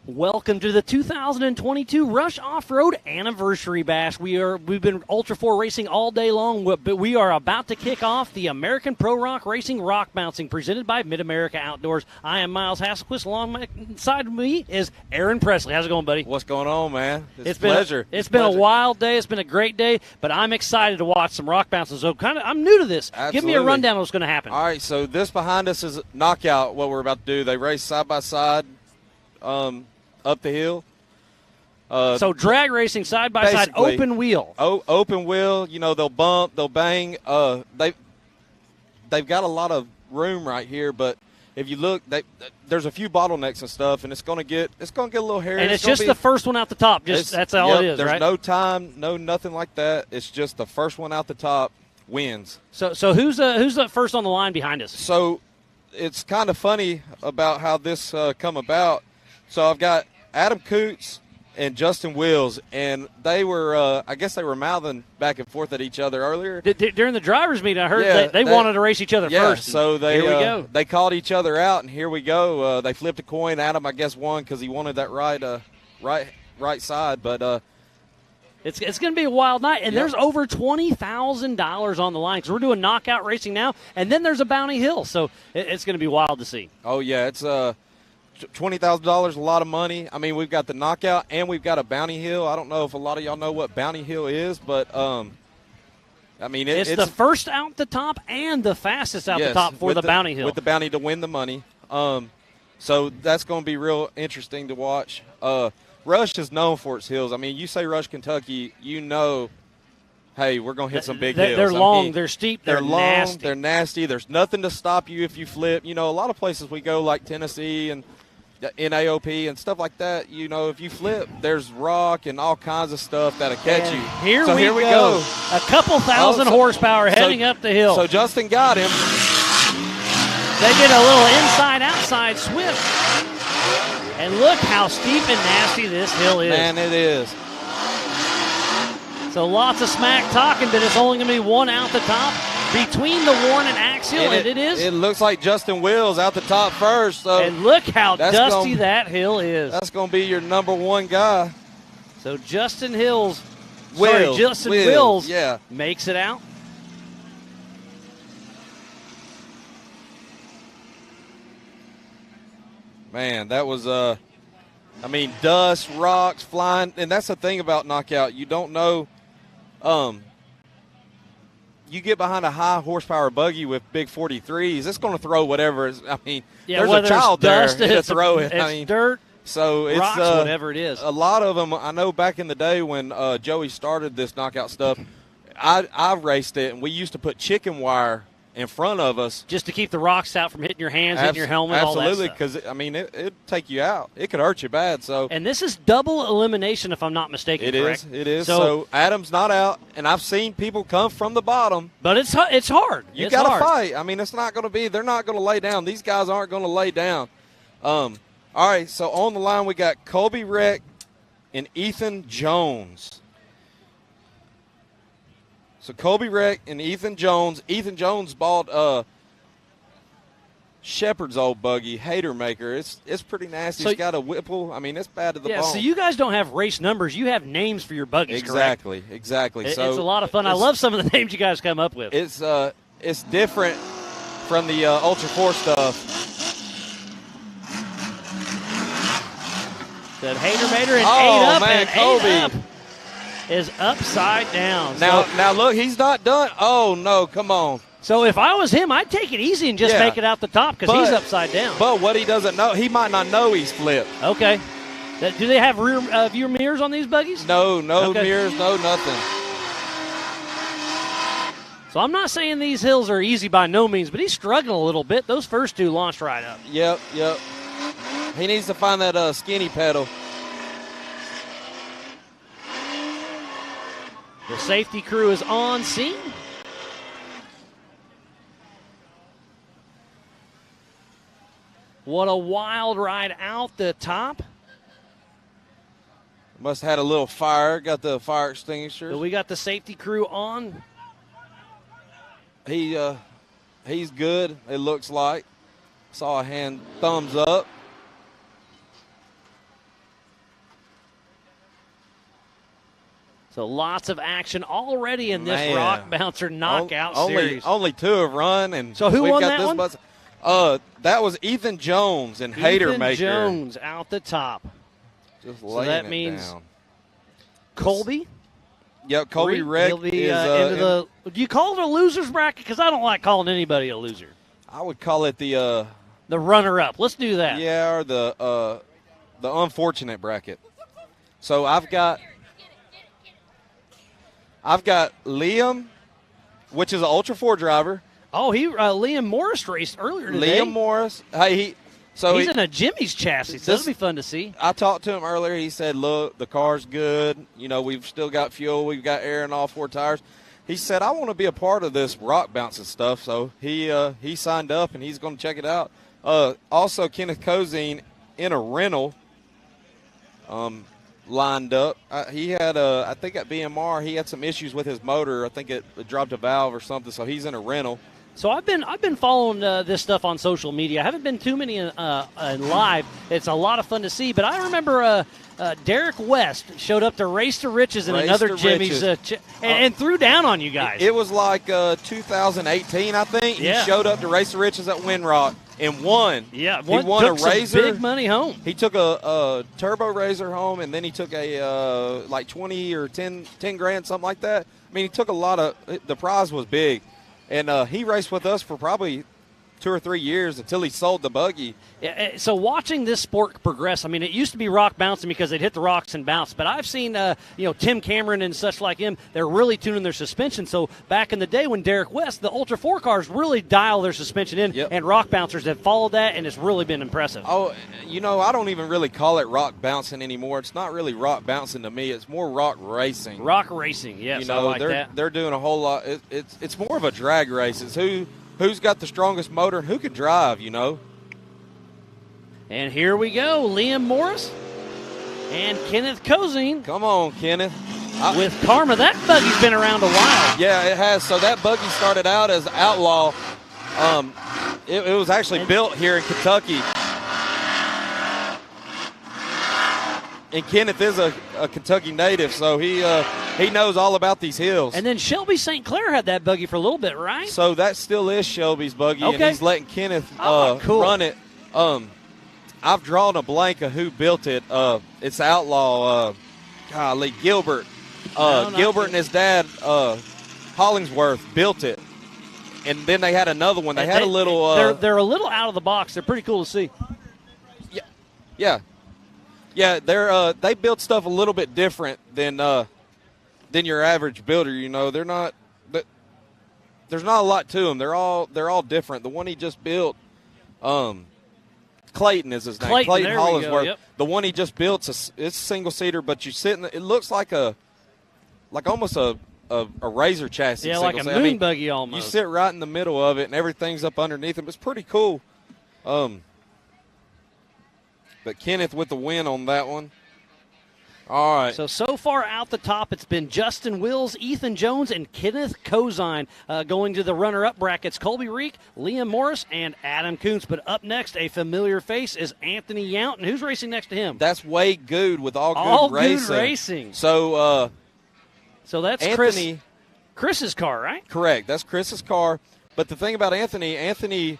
Welcome to the 2022 Rush Off-Road Anniversary Bash. We've been Ultra 4 racing all day long, but we are about to kick off the American Pro Rock Racing Rock Bouncing presented by Mid-America Outdoors. I am Miles Hasselquist. Alongside me is Aaron Presley. How's it going, buddy? What's going on, man? It's a pleasure. It's been a wild day. It's been a great day, but I'm excited to watch some rock bounces. So I'm new to this. Absolutely. Give me a rundown of what's going to happen. All right, so this behind us is knockout, what we're about to do. They race side by side up the hill. So drag racing side by side, open wheel. Open wheel. You know, they'll bump, they'll bang. They've got a lot of room right here, but if you look, there's a few bottlenecks and stuff, and it's going to get a little hairy. And it's just the first one out the top. That's all it is, there's right? no time, nothing like that. It's just the first one out the top wins. So who's the first on the line behind us? So it's kind of funny about how this come about. So I've got Adam Coots and Justin Wills, and they were, I guess they were mouthing back and forth at each other earlier. During the drivers' meeting, I heard they wanted to race each other first. So here we go. They called each other out, and here we go. They flipped a coin. Adam, I guess, won because he wanted that right side. But it's going to be a wild night, and there's over $20,000 on the line because we're doing knockout racing now, and then there's a Bounty Hill. So it's going to be wild to see. Oh, yeah, it's $20,000, a lot of money. I mean, we've got the knockout and we've got a Bounty Hill. I don't know if a lot of y'all know what Bounty Hill is, but I mean, it's the first out the top and the fastest out the top for the Bounty Hill. With the bounty to win the money. So that's going to be real interesting to watch. Rush is known for its hills. I mean, you say Rush, Kentucky, you know, hey, we're going to hit some big hills. They're long, they're steep, they're long, nasty. They're nasty. There's nothing to stop you if you flip. You know, a lot of places we go like Tennessee and in AOP and stuff like that, you know, if you flip, there's rock and all kinds of stuff that'll catch you. Here we go. A couple thousand horsepower heading up the hill. So Justin got him. They did a little inside-outside swift. And look how steep and nasty this hill is. Man, it is. So lots of smack talking, but it's only going to be one out the top between the Warren and Axial, and it is. It looks like Justin Wills out the top first. So and look how dusty that hill is. That's going to be your number one guy. So Justin Wills makes it out. Man, that was I mean, dust, rocks, flying, and that's the thing about knockout. You don't know. You get behind a high horsepower buggy with big 43s, it's going to throw whatever. I mean, there's a child dust, there to throw it. It's dirt, so it's rocks, whatever it is. A lot of them. I know back in the day when Joey started this knockout stuff, I raced it, and we used to put chicken wire in front of us just to keep the rocks out from hitting your hands, hitting your helmet, absolutely, because I mean it'd take you out. It could hurt you bad. So, and this is double elimination, if I'm not mistaken. It correct? It is. So Adam's not out, and I've seen people come from the bottom. But it's hard. You got to fight. I mean, it's not going to be. They're not going to lay down. These guys aren't going to lay down. All right. So on the line we got Colby Reck and Ethan Jones. So Colby Reck and Ethan Jones. Ethan Jones bought Shepard's old buggy, Hater Maker. It's pretty nasty. So, it's got a Whipple. I mean, it's bad to the bone. So you guys don't have race numbers. You have names for your buggies, exactly, correct? Exactly. So it's a lot of fun. I love some of the names you guys come up with. It's different from the Ultra 4 stuff. That Hater Maker and Colby up is upside down. Now look, he's not done. Oh, no, come on. So if I was him, I'd take it easy and just make it out the top because he's upside down. But what he doesn't know, he might not know he's flipped. Okay. Do they have rear view mirrors on these buggies? No mirrors, no nothing. So I'm not saying these hills are easy by no means, but he's struggling a little bit. Those first two launched right up. Yep. He needs to find that skinny pedal. The safety crew is on scene. What a wild ride out the top. Must have had a little fire. Got the fire extinguisher. So we got the safety crew on. He's good, it looks like. Saw a hand thumbs up. So lots of action already in this Rock Bouncer knockout series. Only 2 have run, and so who we've won got that this one? That was Ethan Jones and Hatermaker. Ethan Jones out the top. Just so that means down. Colby. Yep, Colby Rick He'll be is into the. Do you call it a loser's bracket? Because I don't like calling anybody a loser. I would call it the runner-up. Let's do that. Yeah, or the unfortunate bracket. So I've got Liam, which is an Ultra 4 driver. Oh, Liam Morris raced earlier today. Liam Morris. Hey, he's in a Jimmy's chassis. So that'll be fun to see. I talked to him earlier. He said, "Look, the car's good. You know, we've still got fuel. We've got air in all 4 tires." He said, "I want to be a part of this rock bouncing stuff." So he signed up and he's going to check it out. Also, Kenneth Cozine in a rental. Lined up. He had I think at BMR he had some issues with his motor. I think it dropped a valve or something. So he's in a rental. So I've been following this stuff on social media. I haven't been too many in live. It's a lot of fun to see. But I remember Derek West showed up to Race to Riches in another Jimmy's and threw down on you guys. It was like 2018, I think. Yeah. He showed up to Race to Riches at Windrock and won. Yeah, he won a Razor. Big money home. He took a Turbo Razor home, and then he took a like 20 or 10 grand, something like that. I mean, he took a lot of. The prize was big. And he raced with us for probably 2 or 3 years until he sold the buggy. Yeah, so watching this sport progress, I mean, it used to be rock bouncing because they'd hit the rocks and bounce. But I've seen, Tim Cameron and such like him, they're really tuning their suspension. So back in the day when Derek West, the Ultra 4 cars really dial their suspension in, and rock bouncers have followed that, and it's really been impressive. Oh, I don't even really call it rock bouncing anymore. It's not really rock bouncing to me. It's more rock racing. Rock racing, yes, I like that. They're doing a whole lot. It's more of a drag race. It's who's got the strongest motor and who can drive, And here we go, Liam Morris and Kenneth Cozine. Come on, Kenneth. With Karma, that buggy's been around a while. Yeah, it has. So that buggy started out as Outlaw. It was actually built here in Kentucky. And Kenneth is a Kentucky native, so he knows all about these hills. And then Shelby St. Clair had that buggy for a little bit, right? So that still is Shelby's buggy, and he's letting Kenneth cool. run it. I've drawn a blank of who built it. It's Outlaw, Gilbert. Gilbert and his dad, Hollingsworth, built it. And then they had another one. They had a little. They're a little out of the box. They're pretty cool to see. Yeah. They build stuff a little bit different than your average builder. They're not. There's not a lot to them. They're all different. The one he just built, Clayton is his name. Clayton Hollingsworth. Yep. The one he just built, it's a single seater, but you sit in it looks like almost a razor chassis. Yeah, like a moon buggy almost. You sit right in the middle of it, and everything's up underneath him. It's pretty cool. But Kenneth with the win on that one. All right. So far out the top, it's been Justin Wills, Ethan Jones, and Kenneth Cozine going to the runner-up brackets. Colby Reek, Liam Morris, and Adam Kuntz. But up next, a familiar face is Anthony Yount. And who's racing next to him? That's Wade Good with All Good Racing. So that's Anthony, Chris's car, right? Correct. That's Chris's car. But the thing about Anthony,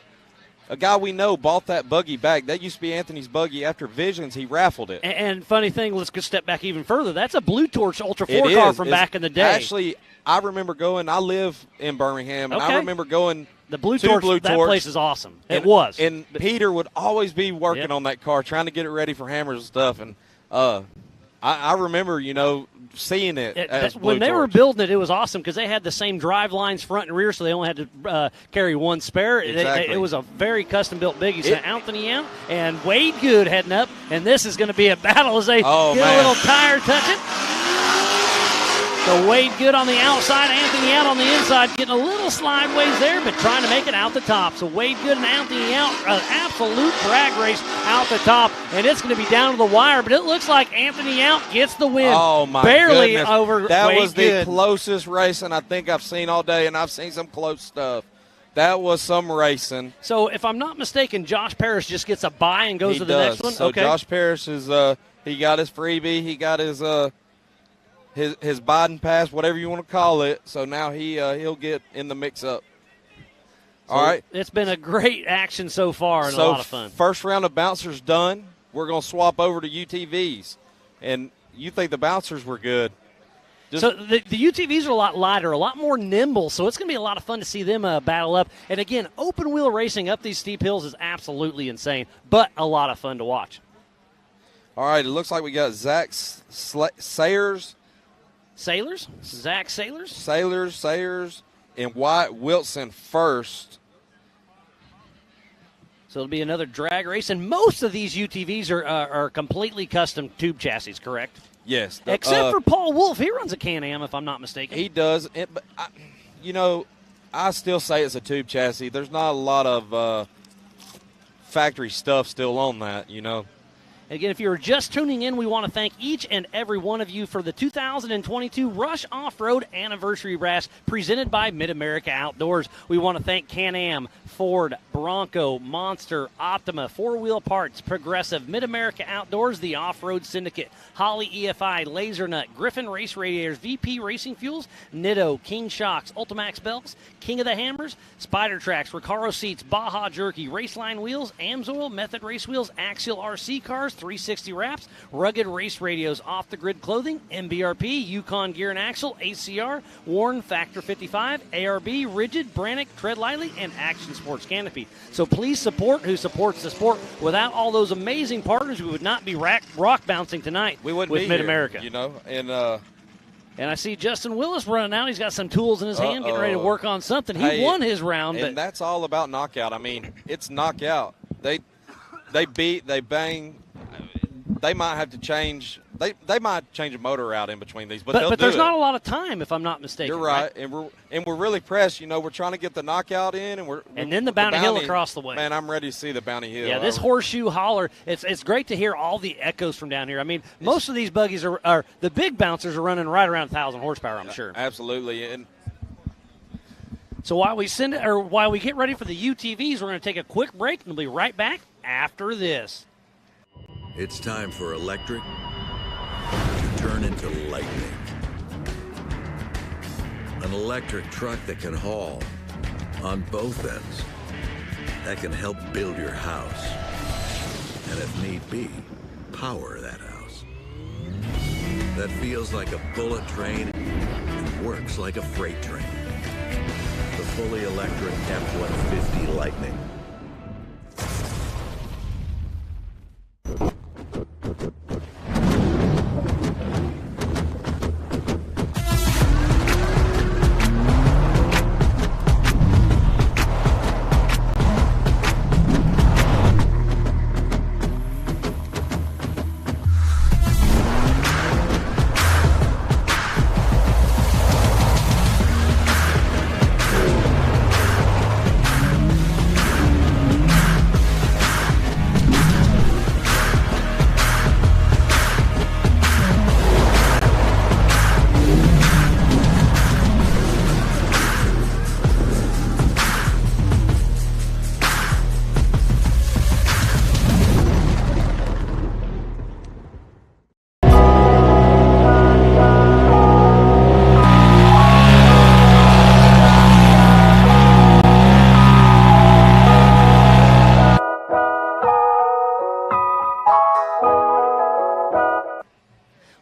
a guy we know, bought that buggy back. That used to be Anthony's buggy. After Visions, he raffled it. And funny thing, let's go step back even further. That's a Blue Torch Ultra 4 car from back in the day. Actually, I remember going. I live in Birmingham, and I remember going. The Blue Torch, that place is awesome. It was. And Peter would always be working on that car, trying to get it ready for hammers and stuff. And I remember, seeing it as when they were building it. It was awesome because they had the same drive lines front and rear, so they only had to carry one spare. Exactly. It was a very custom built biggie. So Anthony Yount and Wade Good heading up, and this is going to be a battle as they get a little tire touching. So Wade Good on the outside, Anthony Yount on the inside, getting a little slideways there, but trying to make it out the top. So Wade Good and Anthony Yount, an absolute drag race out the top, and it's going to be down to the wire, but it looks like Anthony Yount gets the win. Oh, my Barely goodness. over That Wade was Good. The closest racing I think I've seen all day, and I've seen some close stuff. That was some racing. So if I'm not mistaken, Josh Parrish just gets a bye and goes to the next one? So Josh Parrish is he got his freebie. He got his his Biden pass, whatever you want to call it. So now he'll get in the mix-up. All right. It's been a great action so far and a lot of fun. First round of bouncers done. We're going to swap over to UTVs. And you think the bouncers were good. So the UTVs are a lot lighter, a lot more nimble, so it's going to be a lot of fun to see them battle up. And, again, open-wheel racing up these steep hills is absolutely insane, but a lot of fun to watch. All right, it looks like we got Zach Sayers. Sailors? Zach Sailors? Sayers, and Wyatt Wilson first. So it'll be another drag race, and most of these UTVs are completely custom tube chassis, correct? Yes. Except for Paul Wolf. He runs a Can-Am, if I'm not mistaken. He does. But I still say it's a tube chassis. There's not a lot of factory stuff still on that, Again, if you're just tuning in, we want to thank each and every one of you for the 2022 Rush Off-Road Anniversary Bash presented by Mid-America Outdoors. We want to thank Can-Am, Ford, Bronco, Monster, Optima, 4-Wheel Parts, Progressive, Mid-America Outdoors, the Off-Road Syndicate, Holly EFI, Laser Nut, Griffin Race Radiators, VP Racing Fuels, Nitto, King Shocks, Ultimax Belts, King of the Hammers, Spider Tracks, Recaro Seats, Baja Jerky, Raceline Wheels, Amsoil, Method Race Wheels, Axial RC Cars, 360 Wraps, Rugged Race Radios, Off the Grid Clothing, MBRP, Yukon Gear and Axle, ACR, Warren Factor 55, ARB, Rigid, Brannick, Tread Lightly, and Action Sports Canopy. So please support who supports the sport. Without all those amazing partners, we would not be rock bouncing tonight with Mid-America. And I see Justin Willis running out. He's got some tools in his hand, getting ready to work on something. He won his round. And that's all about knockout. I mean, it's knockout. They beat, they bang. They might have to change. They might change a motor out in between these, but there's not a lot of time, if I'm not mistaken. You're right, and we're really pressed. We're trying to get the knockout in, and then the Bounty Hill across the way. Man, I'm ready to see the Bounty Hill. Yeah, this horseshoe holler. It's great to hear all the echoes from down here. I mean, most of these buggies are the big bouncers are running right around 1,000 horsepower. I'm sure. Absolutely, and. So while we get ready for the UTVs, we're going to take a quick break, and we'll be right back after this. It's time for electric to turn into lightning. An electric truck that can haul on both ends, that can help build your house, and if need be, power that house. That feels like a bullet train and works like a freight train. The fully electric F-150 Lightning.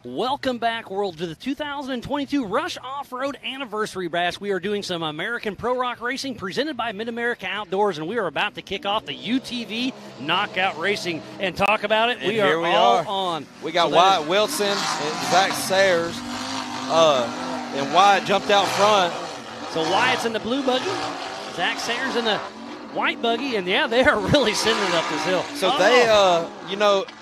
Welcome back, world, to the 2022 Rush Off-Road Anniversary Bash. We are doing some American Pro Rock racing presented by Mid-America Outdoors, and we are about to kick off the UTV Knockout Racing and talk about it. And we are on. We got Wyatt Wilson and Zach Sayers, and Wyatt jumped out front. So Wyatt's in the blue buggy, Zach Sayers in the white buggy, and yeah, they are really sending it up this hill. So they,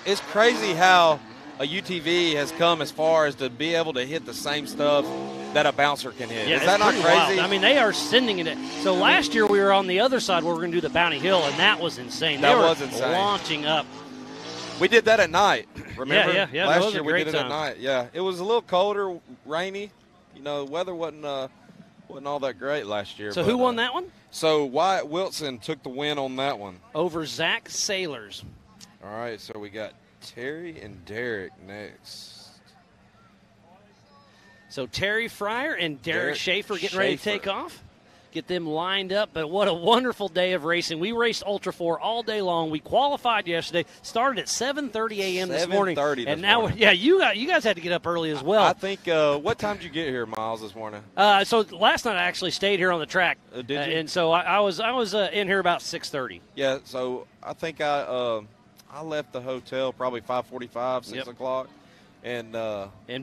it's crazy how a UTV has come as far as to be able to hit the same stuff that a bouncer can hit. Yeah, is that not crazy? Wild. I mean, they are sending it. So last year we were on the other side where we were going to do the Bounty Hill, and that was insane. They were launching up. We did that at night, remember? Yeah. Last year we did it at night. Yeah, it was a little colder, rainy. The weather wasn't all that great last year. So who won that one? So Wyatt Wilson took the win on that one. Over Zach Sailors. All right, so we got Terry and Derek next. So Terry Fryer and Derek Schaefer getting ready to take off. Get them lined up, but what a wonderful day of racing. We raced Ultra 4 all day long. We qualified yesterday, started at 7:30 a.m. this morning. And now, you guys had to get up early as well. I think, what time did you get here, Miles, this morning? So last night I actually stayed here on the track. Did you? And so I was in here about 6:30. Yeah, so I think I left the hotel probably 5:45, 6 o'clock. And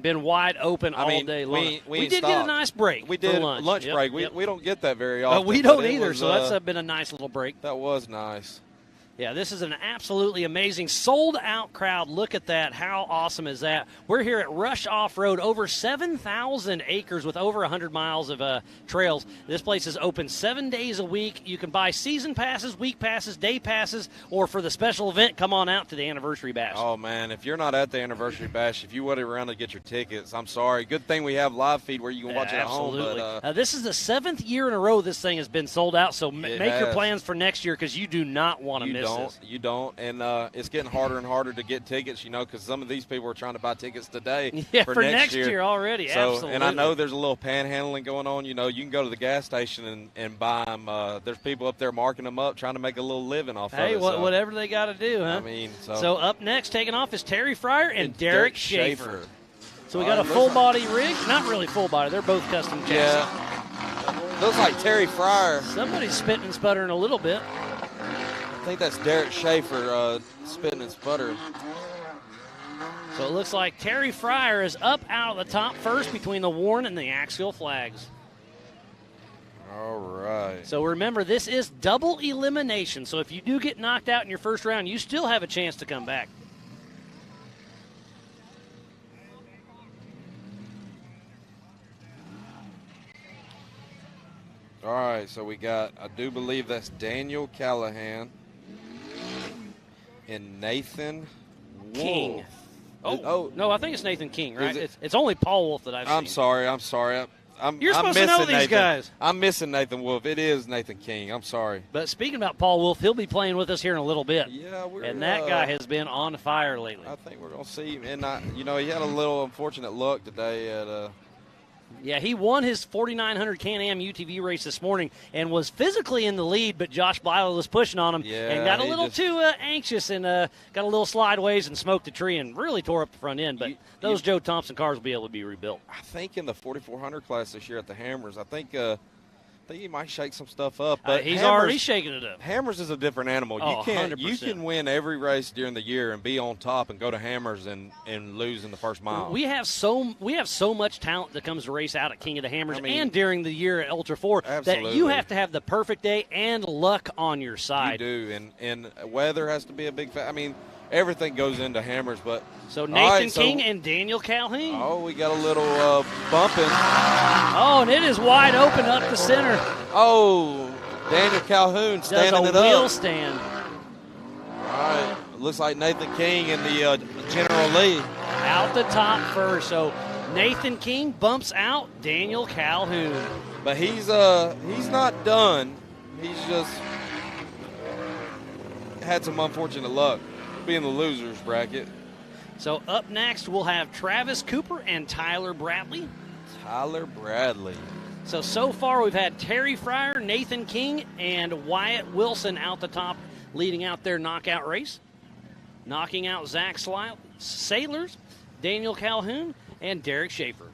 been wide open all day long. We did get a nice break. We did lunch break. We don't get that very often. We don't either, so that's been a nice little break. That was nice. Yeah, this is an absolutely amazing sold-out crowd. Look at that. How awesome is that? We're here at Rush Off-Road, over 7,000 acres with over 100 miles of trails. This place is open 7 days a week. You can buy season passes, week passes, day passes, or for the special event, come on out to the Anniversary Bash. Oh, man, if you're not at the Anniversary Bash, if you wasn't around to get your tickets, I'm sorry. Good thing we have live feed where you can watch it at home. But, this is the 7th year in a row this thing has been sold out, so make your plans for next year because you do not want to miss this. You don't, and it's getting harder and harder to get tickets, because some of these people are trying to buy tickets today for next year already. So, absolutely. And I know there's a little panhandling going on. You can go to the gas station and buy them. There's people up there marking them up, trying to make a little living off of it. Hey, whatever they got to do, huh? I mean, so up next, taking off is Terry Fryer and Derek Schaefer. So we got a full-body rig. Not really full-body. They're both custom chassis. Yeah. Looks like Terry Fryer. Somebody's spitting and sputtering a little bit. I think that's Derek Schaefer spitting and sputtering. So it looks like Terry Fryer is up out of the top first between the Warren and the axial flags. All right. So remember, this is double elimination. So if you do get knocked out in your first round, you still have a chance to come back. All right, so we got, I do believe that's Daniel Callahan and Nathan King. Wolf. No, I think it's Nathan King, right? It's only Paul Wolf that I've seen. I'm sorry. You're supposed to know these guys. I'm missing Nathan Wolf. It is Nathan King. I'm sorry. But speaking about Paul Wolf, he'll be playing with us here in a little bit. Yeah, and that guy has been on fire lately. I think we're going to see him. And, he had a little unfortunate luck today at Yeah, he won his 4,900 Can-Am UTV race this morning and was physically in the lead, but Josh Blyler was pushing on him and got a little too anxious and got a little slideways and smoked a tree and really tore up the front end. But those Joe Thompson cars will be able to be rebuilt. I think in the 4,400 class this year at the Hammers, I think he might shake some stuff up. But he's already shaking it up. Hammers is a different animal. Oh, You can win every race during the year and be on top and go to Hammers and lose in the first mile. We have so much talent that comes to race out at King of the Hammers and during the year at Ultra 4 that you have to have the perfect day and luck on your side. You do, and weather has to be a big factor. I mean, everything goes into Hammers, but so Nathan King and Daniel Calhoun. Oh, we got a little bumping. Oh, and it is wide open up the center. Oh, Daniel Calhoun standing it up. Does a wheel stand. All right, looks like Nathan King and the General Lee out the top first. So Nathan King bumps out Daniel Calhoun, but he's not done. He's just had some unfortunate luck being the losers bracket. So up next, we'll have Travis Cooper and Tyler Bradley. So far we've had Terry Fryer, Nathan King, and Wyatt Wilson out the top, leading out their knockout race. Knocking out Zach Sailors, Daniel Calhoun, and Derek Schaefer.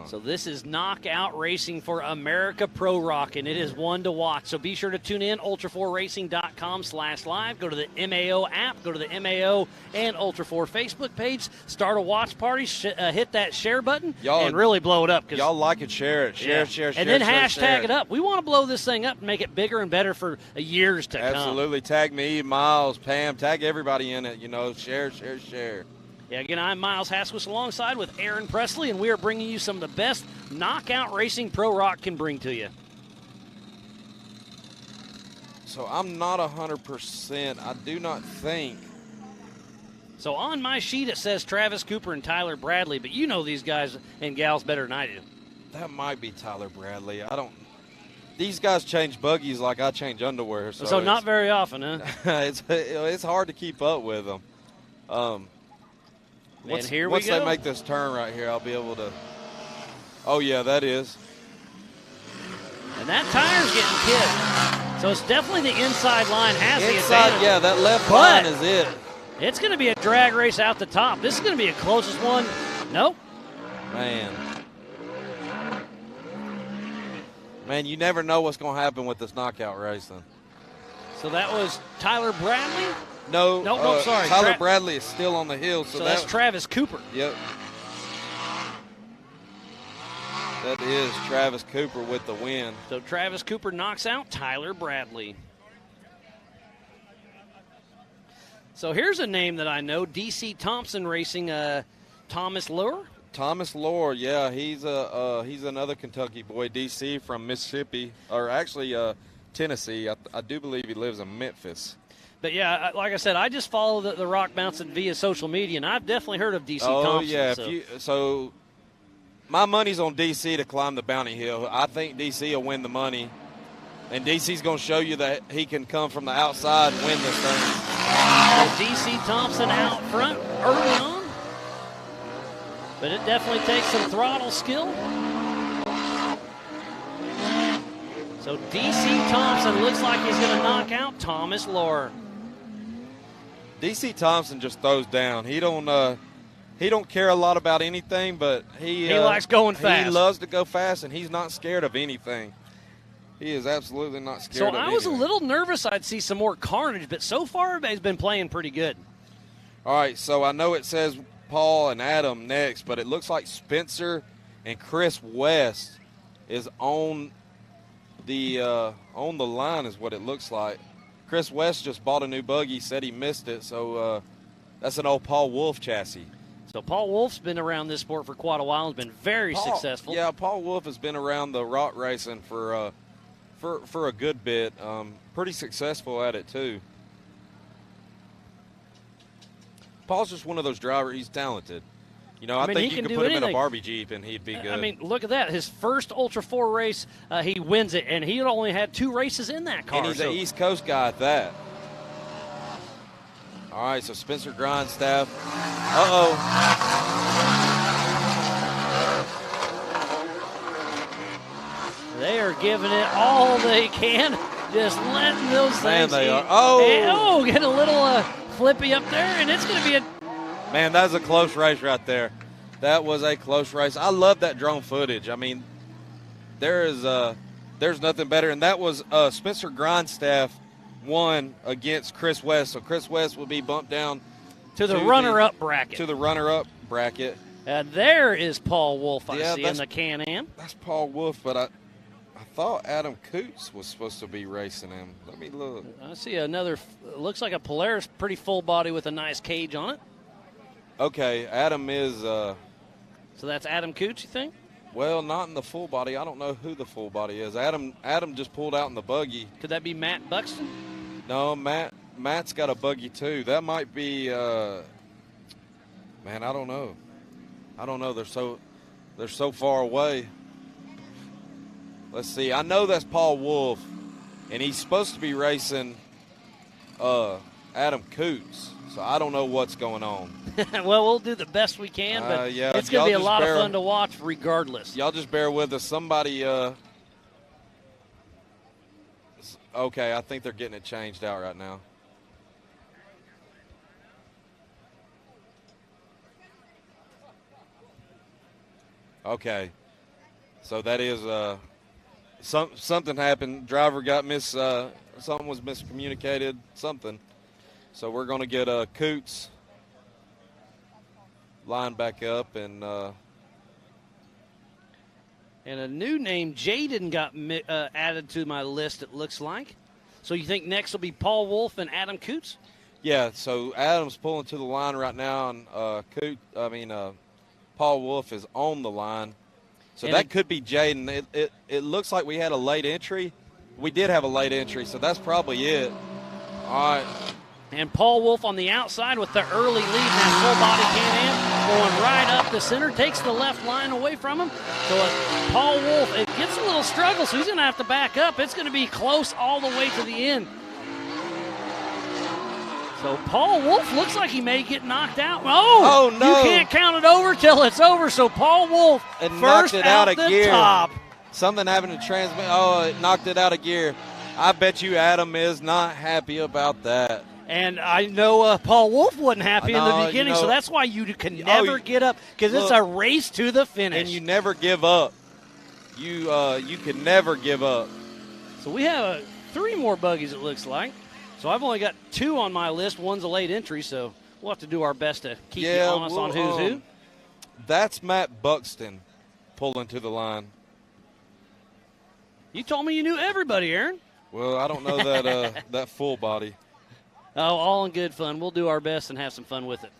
So this is knockout racing for America Pro Rock, and it is one to watch. So be sure to tune in, ultra4racing.com/live. Go to the MAO app, go to the MAO and Ultra 4 Facebook page. Start a watch party, hit that share button, and really blow it up. Y'all like it, share it. Share. And then hashtag it up. We want to blow this thing up and make it bigger and better for years to come. Absolutely. Tag me, Miles, Pam, tag everybody in it. Share. Yeah, again, I'm Miles Hasquis alongside with Aaron Presley, and we are bringing you some of the best knockout racing Pro Rock can bring to you. So I'm not 100%. I do not think. So on my sheet it says Travis Cooper and Tyler Bradley, but you know these guys and gals better than I do. That might be Tyler Bradley. I don't. These guys change buggies like I change underwear. So not very often, huh? It's hard to keep up with them. Here once we go. they make this turn right here, I'll be able to. Oh yeah, that is. And that tire's getting kicked. So it's definitely the inside line has the Inside, advantage. yeah, that left line is it. It's going to be a drag race out the top. This is going to be a closest one. Nope. Man, you never know what's going to happen with this knockout racing. So that was Tyler Bradley? No, sorry. Tyler Bradley is still on the hill. So that's Travis Cooper. Yep. That is Travis Cooper with the win. So Travis Cooper knocks out Tyler Bradley. So here's a name that I know, DC Thompson Racing, Thomas Lure. Thomas Lure, yeah, he's another Kentucky boy. DC from Mississippi, or actually Tennessee. I do believe he lives in Memphis. But yeah, like I said, I just follow the Rock Mountain via social media, and I've definitely heard of DC Thompson. Oh yeah, so my money's on DC to climb the Bounty Hill. I think DC will win the money. And DC's going to show you that he can come from the outside and win this thing. So DC Thompson out front early on. But it definitely takes some throttle skill. So DC Thompson looks like he's going to knock out Thomas Lure. DC Thompson just throws down. He don't care a lot about anything, but he likes going fast. He loves to go fast, and he's not scared of anything. He is absolutely not scared of anything. So I was a little nervous I'd see some more carnage, but so far he's been playing pretty good. All right, so I know it says Paul and Adam next, but it looks like Spencer and Chris West is on the line is what it looks like. Chris West just bought a new buggy, said he missed it, so that's an old Paul Wolf chassis. So Paul Wolf's been around this sport for quite a while and been very successful. Yeah, Paul Wolf has been around the rock racing for a good bit. Pretty successful at it, too. Paul's just one of those drivers. He's talented. You know, I think you could put him in a Barbie Jeep and he'd be good. I mean, look at that. His first Ultra 4 race, he wins it, and he had only had 2 races in that car. And he's an East Coast guy at that. All right, so Spencer Grindstaff. Uh-oh. They are giving it all they can, just letting those things. Man, they are. Oh, get a little flippy up there, and it's going to be a. Man, that was a close race right there. That was a close race. I love that drone footage. I mean, there's nothing better. And that was Spencer Grindstaff won against Chris West. So Chris West will be bumped down to the runner-up bracket. To the runner-up bracket. And there is Paul Wolf, I see, in the Can-Am. That's Paul Wolf, but I thought Adam Coots was supposed to be racing him. Let me look. I see another, looks like a Polaris, pretty full body with a nice cage on it. Okay, Adam is. So that's Adam Coots, you think? Well, not in the full body. I don't know who the full body is. Adam just pulled out in the buggy. Could that be Matt Buxton? No, Matt's got a buggy too. That might be. Man, I don't know. They're so far away. Let's see. I know that's Paul Wolf, and he's supposed to be racing Adam Coots. So I don't know what's going on. Well, we'll do the best we can, but yeah, it's going to be a lot of fun to watch regardless. Y'all just bear with us. Somebody, okay, I think they're getting it changed out right now. Okay, so that is something happened. Driver got something was miscommunicated, something. So we're going to get Coots line back up and a new name, Jaden, got added to my list, it looks like. So you think next will be Paul Wolf and Adam Coots? Yeah, so Adam's pulling to the line right now, and Paul Wolf is on the line. So and that could be Jaden. It looks like we had a late entry. We did have a late entry, so that's probably it. All right. And Paul Wolf on the outside with the early lead in that full-body Can-Am, going right up the center, takes the left line away from him. So Paul Wolf, it gets a little struggle, so he's going to have to back up. It's going to be close all the way to the end. So Paul Wolf looks like he may get knocked out. Oh, no. You can't count it over till it's over. So Paul Wolf And first knocked it out of the gear. top. Something happened to transmit. Oh, it knocked it out of gear. I bet you Adam is not happy about that. And I know Paul Wolf wasn't happy in the beginning, so that's why you can never get up, because it's a race to the finish. And you never give up. You can never give up. So we have 3 more buggies, it looks like. So I've only got 2 on my list. One's a late entry, so we'll have to do our best to keep you honest on who's who. That's Matt Buxton pulling to the line. You told me you knew everybody, Aaron. Well, I don't know that that full body. Oh, all in good fun. We'll do our best and have some fun with it.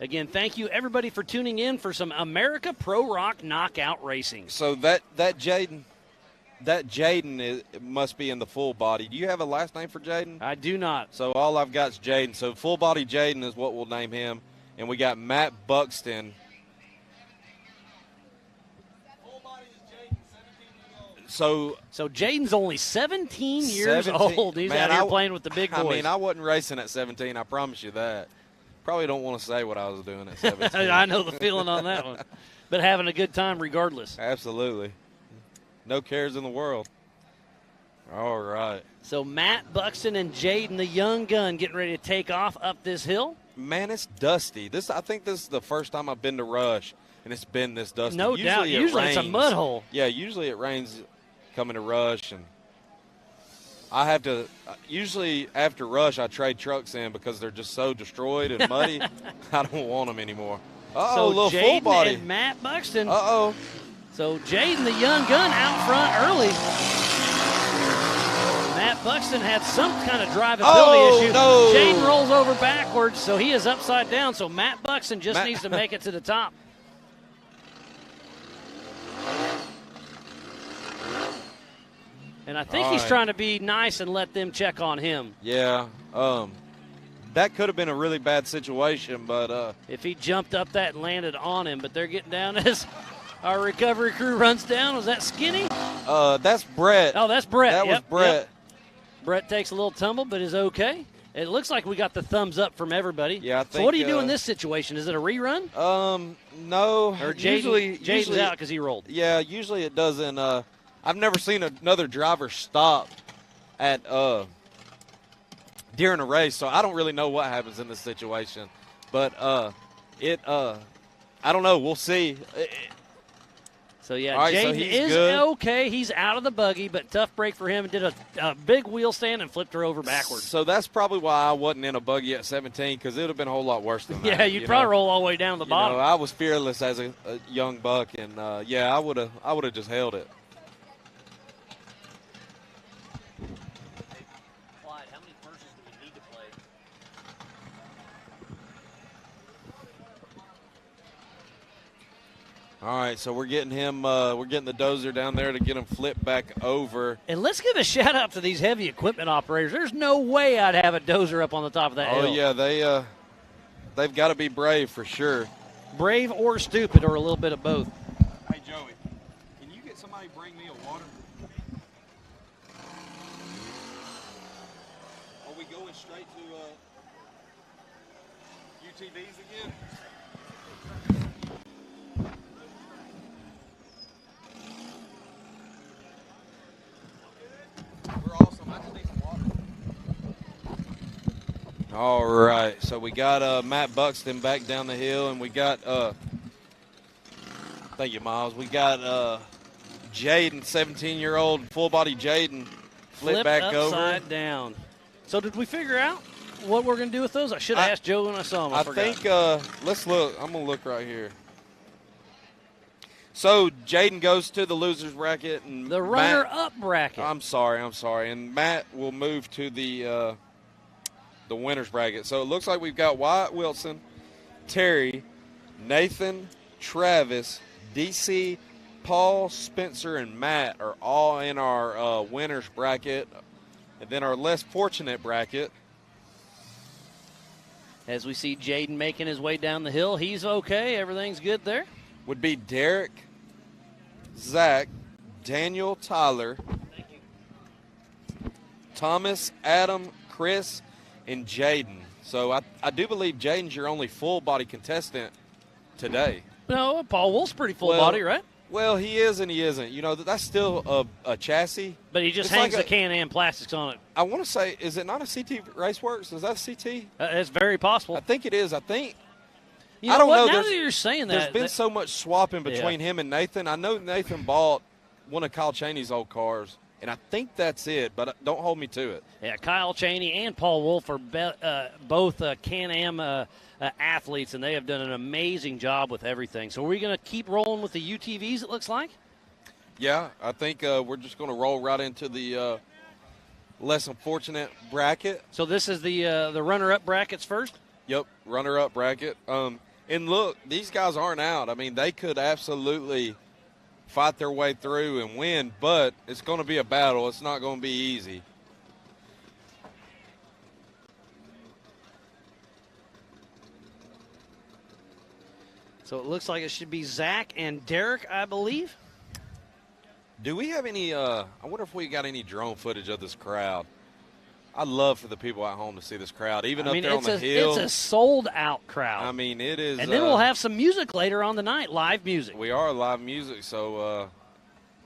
Again, thank you, everybody, for tuning in for some America Pro Rock Knockout Racing. So that Jaden must be in the full body. Do you have a last name for Jaden? I do not. So all I've got is Jaden. So full body Jaden is what we'll name him. And we got Matt Buxton. Full body is Jaden, 17 years old. So Jaden's only 17 years old. He's out here playing with the big boys. I mean, I wasn't racing at 17. I promise you that. Probably don't want to say what I was doing at 17. I know the feeling on that one. But having a good time regardless. Absolutely. No cares in the world. All right. So Matt Buxton and Jaden, the young gun, getting ready to take off up this hill. Man, it's dusty. I think this is the first time I've been to Rush, and it's been this dusty. No doubt. Usually it's a mud hole. Yeah, usually it rains coming to Rush, and I have to usually after Rush I trade trucks in because they're just so destroyed and muddy. I don't want them anymore. So little Jaden full body. And Matt Buxton. So Jaden, the young gun, out front early. Matt Buxton had some kind of drivability issue. No. Jaden rolls over backwards, so he is upside down. So Matt Buxton just needs to make it to the top. And I think he's trying to be nice and let them check on him. Yeah. That could have been a really bad situation, but if he jumped up that and landed on him, but they're getting down as our recovery crew runs down. Was that Skinny? That's Brett. Oh, that's Brett. That was Brett. Yep. Brett takes a little tumble, but is okay. It looks like we got the thumbs up from everybody. Yeah, I think, so what do you do in this situation? Is it a rerun? No. Or Jaden's out because he rolled. Yeah, usually it doesn't. I've never seen another driver stop at during a race, so I don't really know what happens in this situation. But I don't know. We'll see. So, yeah, right, Jaden is good. okay. He's out of the buggy, but tough break for him, and did a big wheel stand and flipped her over backwards. So that's probably why I wasn't in a buggy at 17, because it would have been a whole lot worse than that. Yeah, you'd probably roll all the way down the bottom. I was fearless as a young buck, and, I would have just held it. Clyde, how many verses do we need to play? All right, so we're getting him. We're getting the dozer down there to get him flipped back over. And let's give a shout out to these heavy equipment operators. There's no way I'd have a dozer up on the top of that hill. Oh yeah, they've got to be brave for sure. Brave or stupid, or a little bit of both. Hey Joey, can you get somebody to bring me a water? Are we going straight to UTVs again? All right, so we got Matt Buxton back down the hill, and we got thank you, Miles. We got Jaden, 17-year-old full-body Jaden, flip back upside over. down. So did we figure out what we're going to do with those? I should have asked Joe when I saw him. I think let's look. I'm going to look right here. So Jaden goes to the loser's bracket, and the runner-up bracket. I'm sorry, and Matt will move to the winner's bracket. So it looks like we've got Wyatt Wilson, Terry, Nathan, Travis, DC, Paul, Spencer, and Matt are all in our winner's bracket. And then our less fortunate bracket. As we see Jaden making his way down the hill, he's okay. Everything's good there. Would be Derek, Zach, Daniel, Tyler, Thomas, Adam, Chris, and Jaden. So I do believe Jaden's your only full-body contestant today. No, Paul Wolf's pretty full body, right? Well, he is and he isn't. You know, that's still a chassis. But he just It's hangs like the Can-Am plastics on it. I want to say, is it not a CT Raceworks? Is that a CT? It's very possible. I think it is. I think. You know I don't what? know. Now that you're saying There's that, been so much swapping between him and Nathan. I know Nathan bought one of Kyle Cheney's old cars, and I think that's it, but don't hold me to it. Yeah, Kyle Cheney and Paul Wolf are both Can-Am athletes, and they have done an amazing job with everything. So are we going to keep rolling with the UTVs, it looks like? Yeah, I think we're just going to roll right into the less unfortunate bracket. So this is the runner-up brackets first? Yep, runner-up bracket. And look, these guys aren't out. I mean, they could absolutely fight their way through and win, but it's going to be a battle. It's not going to be easy. So it looks like it should be Zach and Derek, I believe. Do we have any I wonder if we got any drone footage of this crowd. I'd love for the people at home to see this crowd, even up there on the hill. It's a sold-out crowd. I mean, it is. And then we'll have some music later on the night, live music. We are live music, so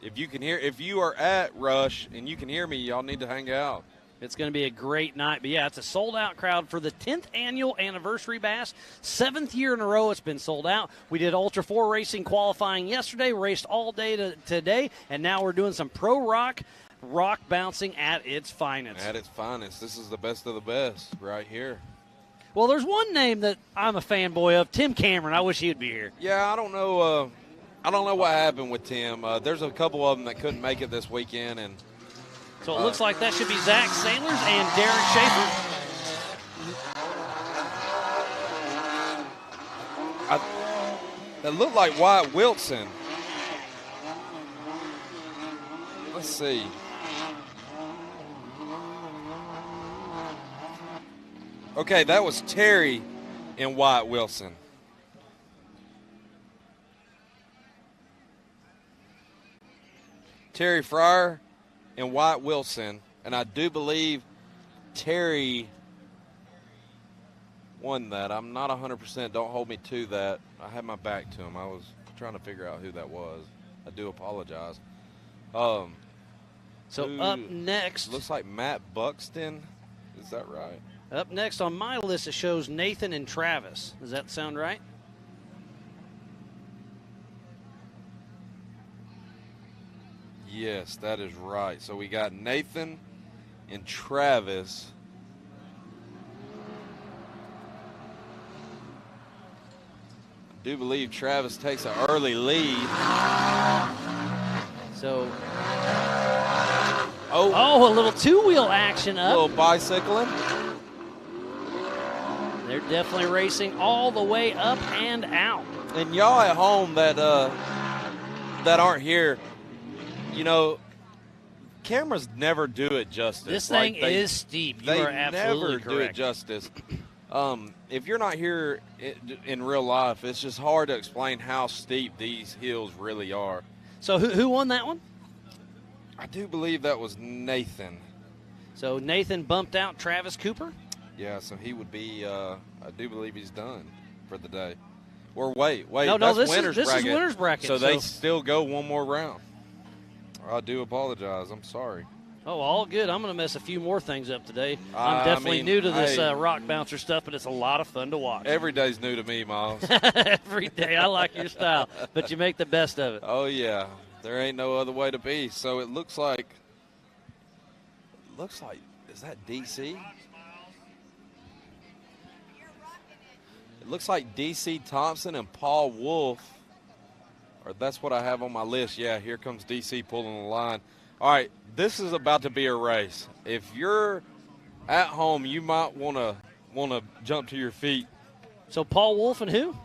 if you are at Rush and you can hear me, y'all need to hang out. It's going to be a great night. But, yeah, it's a sold-out crowd for the 10th annual anniversary bash. 7th year in a row it's been sold out. We did Ultra 4 racing qualifying yesterday, raced all day today, and now we're doing some pro rock bouncing at its finest. At its finest. This is the best of the best right here. Well, there's one name that I'm a fanboy of, Tim Cameron. I wish he would be here. Yeah, I don't know. I don't know what happened with Tim. There's a couple of them that couldn't make it this weekend, and so it looks like that should be Zach Sailors and Derek Schaefer. That looked like Wyatt Wilson. Let's see. Okay, that was Terry and Wyatt Wilson. Terry Fryer and Wyatt Wilson, and I do believe Terry won that. I'm not 100%. Don't hold me to that. I had my back to him. I was trying to figure out who that was. I do apologize. So up next. Looks like Matt Buxton. Is that right? Up next on my list, it shows Nathan and Travis. Does that sound right? Yes, that is right. So we got Nathan and Travis. I do believe Travis takes an early lead. So, a little two-wheel action up. A little bicycling. They're definitely racing all the way up and out. And y'all at home that aren't here, you know, cameras never do it justice. This thing is steep. You are absolutely correct. They never do it justice. If you're not here in real life, it's just hard to explain how steep these hills really are. So who won that one? I do believe that was Nathan. So Nathan bumped out Travis Cooper? Yeah, so he would be, I do believe he's done for the day. Or wait, no, that's this winner's is bracket. winner's bracket. So they still go one more round. I do apologize. I'm sorry. Oh, all good. I'm going to mess a few more things up today. I'm definitely new to this rock bouncer stuff, but it's a lot of fun to watch. Every day's new to me, Miles. Every day. I like your style, but you make the best of it. Oh, yeah. There ain't no other way to be. So it looks like, is that DC? It looks like DC Thompson and Paul Wolf. Or that's what I have on my list. Yeah, here comes DC pulling the line. All right, this is about to be a race. If you're at home, you might want to jump to your feet. So Paul Wolf and who?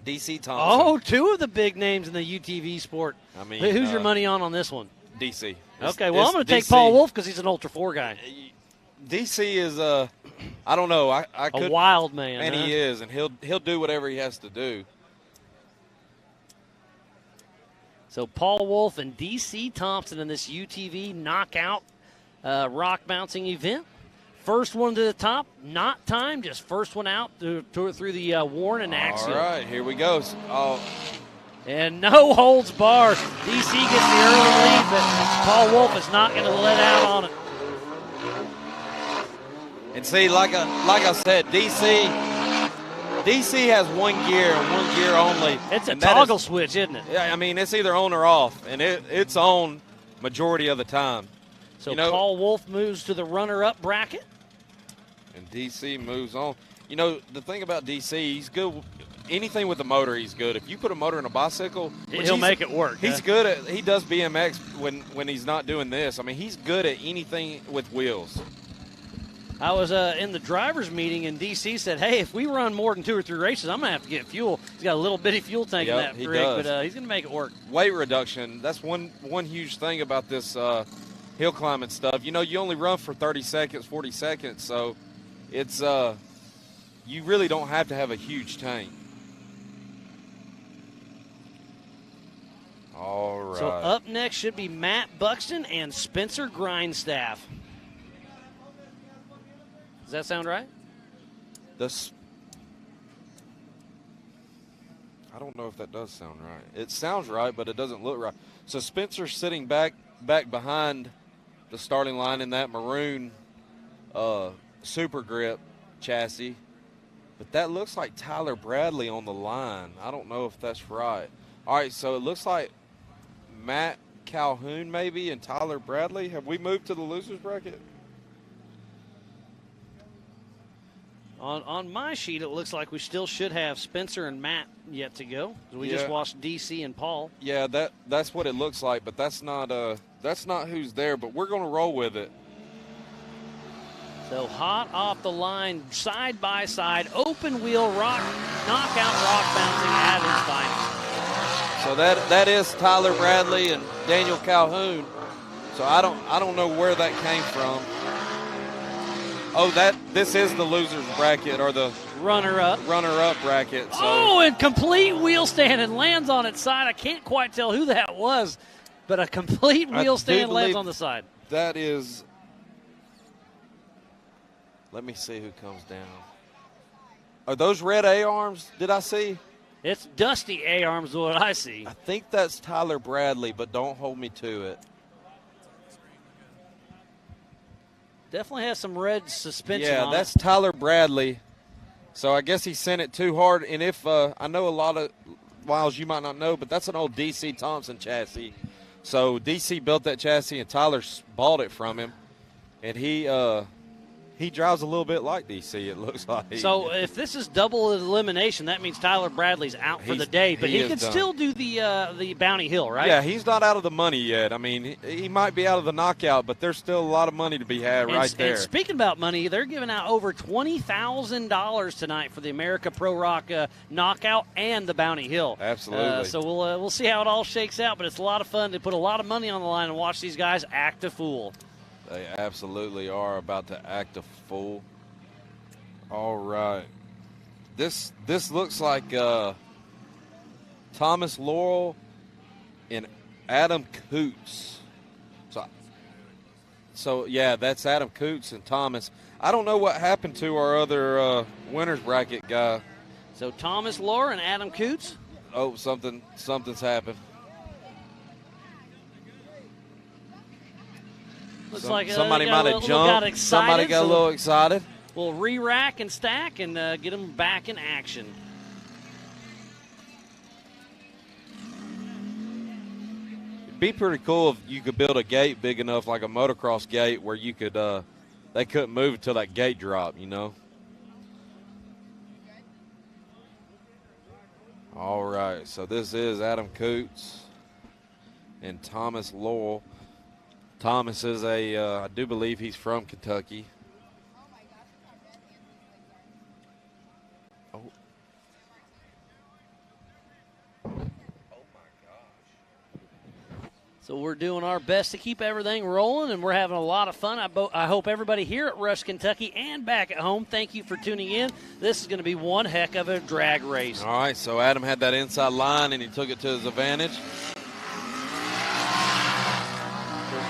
DC Thompson. Oh, two of the big names in the UTV sport. I mean, who's your money on this one? DC. Okay, well, I'm going to take Paul Wolf because he's an Ultra 4 guy. DC is I don't know. I could, a wild man, and he is, and he'll do whatever he has to do. So Paul Wolf and DC Thompson in this UTV knockout rock bouncing event. First one to the top, not timed, just first one out through the Warren and Axial. All right, here we go. Oh. And no holds barred. DC gets the early lead, but Paul Wolf is not going to let out on it. And see, like I said, DC has one gear and one gear only. It's a toggle switch, isn't it? Yeah, I mean, it's either on or off, and it's on majority of the time. So Paul Wolf moves to the runner-up bracket. And DC moves on. You know, the thing about DC, he's good. Anything with a motor, he's good. If you put a motor in a bicycle, he'll make it work. He's good at. He does BMX when he's not doing this. I mean, he's good at anything with wheels. I was in the drivers' meeting, and DC said, hey, if we run more than 2 or 3 races, I'm going to have to get fuel. He's got a little bitty fuel tank in that rig, but he's going to make it work. Weight reduction, that's one huge thing about this hill climbing stuff. You know, you only run for 30 seconds, 40 seconds, so it's you really don't have to have a huge tank. All right. So up next should be Matt Buxton and Spencer Grindstaff. Does that sound right? I don't know if that does sound right. It sounds right, but it doesn't look right. So Spencer's sitting back behind the starting line in that maroon Super Grip chassis. But that looks like Tyler Bradley on the line. I don't know if that's right. All right, so it looks like Matt Calhoun maybe and Tyler Bradley. Have we moved to the losers bracket? On my sheet, it looks like we still should have Spencer and Matt yet to go. We just watched DC and Paul. Yeah, that's what it looks like, but that's not who's there. But we're going to roll with it. So hot off the line, side by side, open wheel knockout rock bouncing at its finest. So that is Tyler Bradley and Daniel Calhoun. So I don't know where that came from. Oh, this is the losers bracket or the runner-up bracket. So. Oh, and complete wheel stand and lands on its side. I can't quite tell who that was, but a complete wheel stand lands on the side. That is. Let me see who comes down. Are those red A-arms? Did I see? It's Dusty A-arms, what I see. I think that's Tyler Bradley, but don't hold me to it. Definitely has some red suspension on it. Yeah, that's Tyler Bradley. So I guess he sent it too hard. And if I know a lot of Wiles you might not know, but that's an old DC Thompson chassis. So DC built that chassis, and Tyler bought it from him. And he drives a little bit like DC, it looks like. So if this is double elimination, that means Tyler Bradley's out for the day, but he can still do the Bounty Hill, right? Yeah, he's not out of the money yet. I mean, he might be out of the knockout, but there's still a lot of money to be had right there. And speaking about money, they're giving out over $20,000 tonight for the America Pro Rock knockout and the Bounty Hill. Absolutely. So we'll see how it all shakes out, but it's a lot of fun to put a lot of money on the line and watch these guys act a fool. They absolutely are about to act a fool. All right. This looks like Thomas Laurel and Adam Coots. So yeah, that's Adam Coots and Thomas. I don't know what happened to our other winners bracket guy. So Thomas Laurel and Adam Coots. Oh, something's happened. Looks like somebody might have jumped. Somebody got a little excited. We'll re-rack and stack and get them back in action. It'd be pretty cool if you could build a gate big enough, like a motocross gate, where you could they couldn't move until that gate dropped, you know. All right, so this is Adam Coots and Thomas Laurel. Thomas is I do believe he's from Kentucky. Oh. Oh my gosh. So we're doing our best to keep everything rolling, and we're having a lot of fun. I hope everybody here at Rush, Kentucky and back at home, thank you for tuning in. This is going to be one heck of a drag race. All right, so Adam had that inside line, and he took it to his advantage.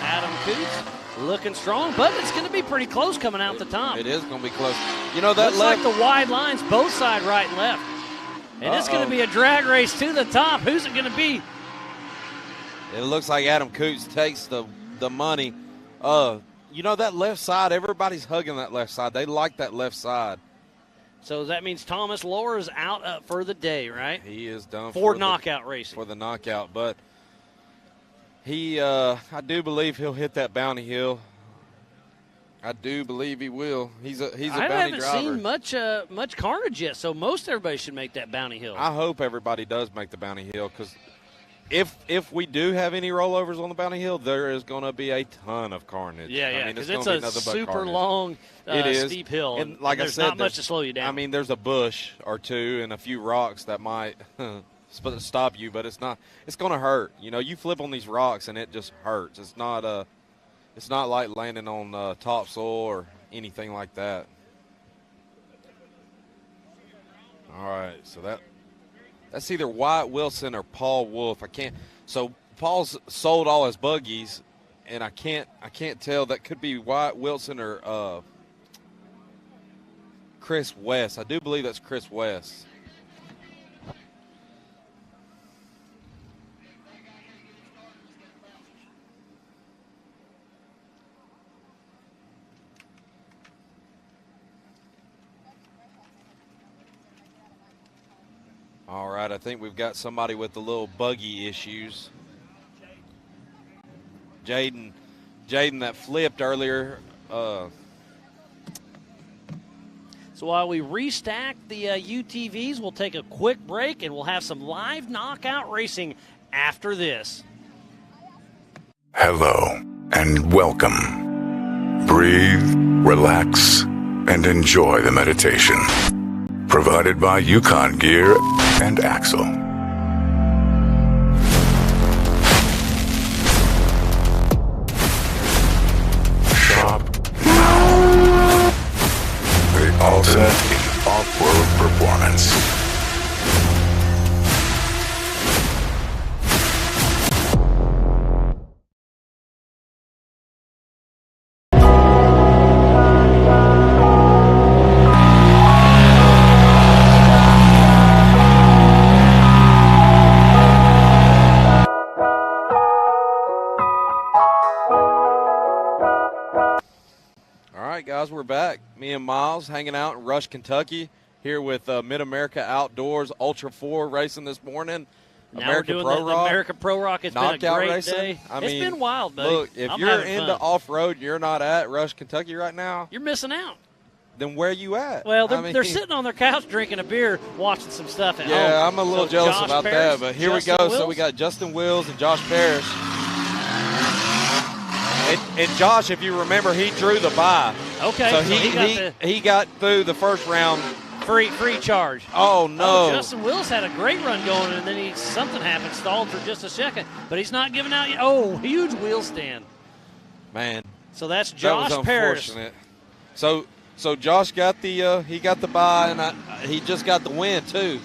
Adam Coots Looking strong, but it's going to be pretty close coming out the top. It is going to be close. You know, that looks like the wide lines, both side, right and left. And it's going to be a drag race to the top. Who's it going to be? It looks like Adam Coots takes the money. You know, that left side, everybody's hugging that left side. They like that left side. So that means Thomas Lohr is out for the day, right? He is done for knockout racing. For the knockout, but I do believe he'll hit that Bounty Hill. I do believe he will. He's a Bounty driver. I haven't seen much carnage yet, so most everybody should make that Bounty Hill. I hope everybody does make the Bounty Hill, because if we do have any rollovers on the Bounty Hill, there is going to be a ton of carnage. Yeah, because it's a super long, steep hill, and like I said, not much to slow you down. I mean, there's a bush or two and a few rocks that might stop you, but it's not. It's going to hurt. You know, you flip on these rocks and it just hurts. It's not like landing on topsoil or anything like that. All right, so that's either Wyatt Wilson or Paul Wolf. I can't. So Paul's sold all his buggies, and I can't tell. That could be Wyatt Wilson or Chris West. I do believe that's Chris West. All right, I think we've got somebody with the little buggy issues. Jaden that flipped earlier. So while we restack the UTVs, we'll take a quick break, and we'll have some live knockout racing after this. Hello and welcome. Breathe, relax, and enjoy the meditation. Provided by Yukon Gear and Axle. Shop now. The ultimate in off-road performance. Guys, we're back. Me and Miles hanging out in Rush, Kentucky, here with Mid-America Outdoors Ultra 4 racing this morning. Now American we're doing the American Pro Rock. It's been a great racing. day. It's been wild, buddy. Look, if you're into off-road, you're not at Rush, Kentucky right now, you're missing out. Then where you at? Well, they're sitting on their couch drinking a beer, watching some stuff at home. Yeah, I'm a little jealous Josh about Parrish, that, but here Justin we go. Wills. So we got Justin Wills and Josh Parrish. And Josh, if you remember, he drew the bye. Okay, so he got through the first round. Free charge. Oh, no. Justin Wills had a great run going, and then something happened, stalled for just a second. But he's not giving out yet. Oh, huge wheel stand. Man. So that's Josh Parrish. So Josh got the bye, and he just got the win, too.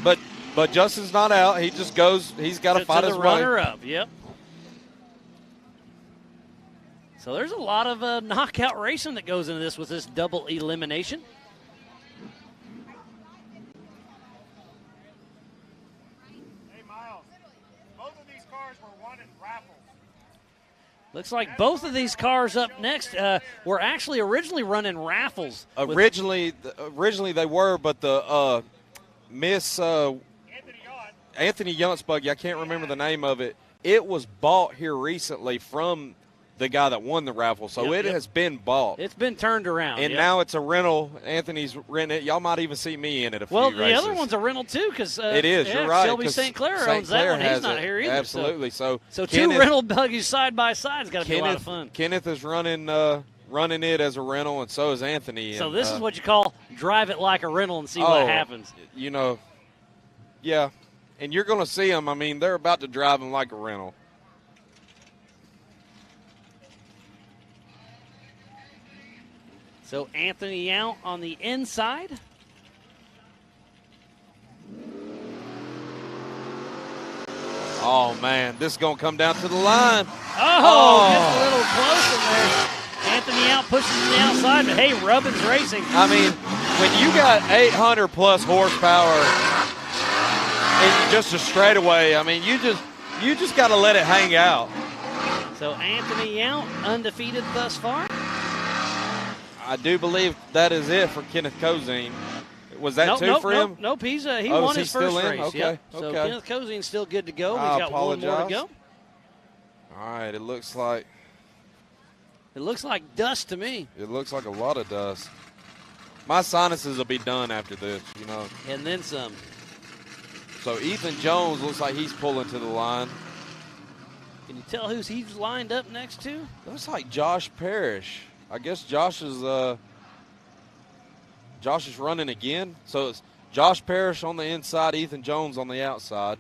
But Justin's not out. He just goes. He's got to fight his way. Runner-up, yep. So there's a lot of knockout racing that goes into this with this double elimination. Hey, Miles, both of these cars were won in raffles. Looks like both of these cars up next were actually originally running raffles. Originally they were, but the Miss Anthony Yount's buggy, I can't remember the name of it, it was bought here recently from the guy that won the raffle, so it has been bought. It's been turned around. And now it's a rental. Anthony's renting it. Y'all might even see me in it a few races. Well, the races. other one's a rental, too, because it is. You're right. Shelby St. Clair owns that one. He's not here either. Absolutely. So two rental buggies side by side has got to be a lot of fun. Kenneth is running it as a rental, and so is Anthony. So this is what you call drive it like a rental and see what happens. You know, yeah. And you're going to see them. I mean, they're about to drive them like a rental. So Anthony out on the inside. Oh, man, this is going to come down to the line. Oh, gets a little close in there. Anthony out, pushes to the outside, but hey, Rubbin's racing. I mean, when you got 800-plus horsepower and just a straightaway, I mean, you just got to let it hang out. So Anthony out, undefeated thus far. I do believe that is it for Kenneth Cozine. Was that two for him? Nope. He won his first race. Okay. Yep. So Okay. Kenneth Cozine's still good to go. I He's got one more to apologize. go. All right, it looks like dust to me. a lot of dust. My sinuses will be done after this, you know. And then some. So Ethan Jones looks like he's pulling to the line. Can you tell who's he's lined up next to? Looks like Josh Parrish. I guess Josh is running again. So it's Josh Parrish on the inside, Ethan Jones on the outside.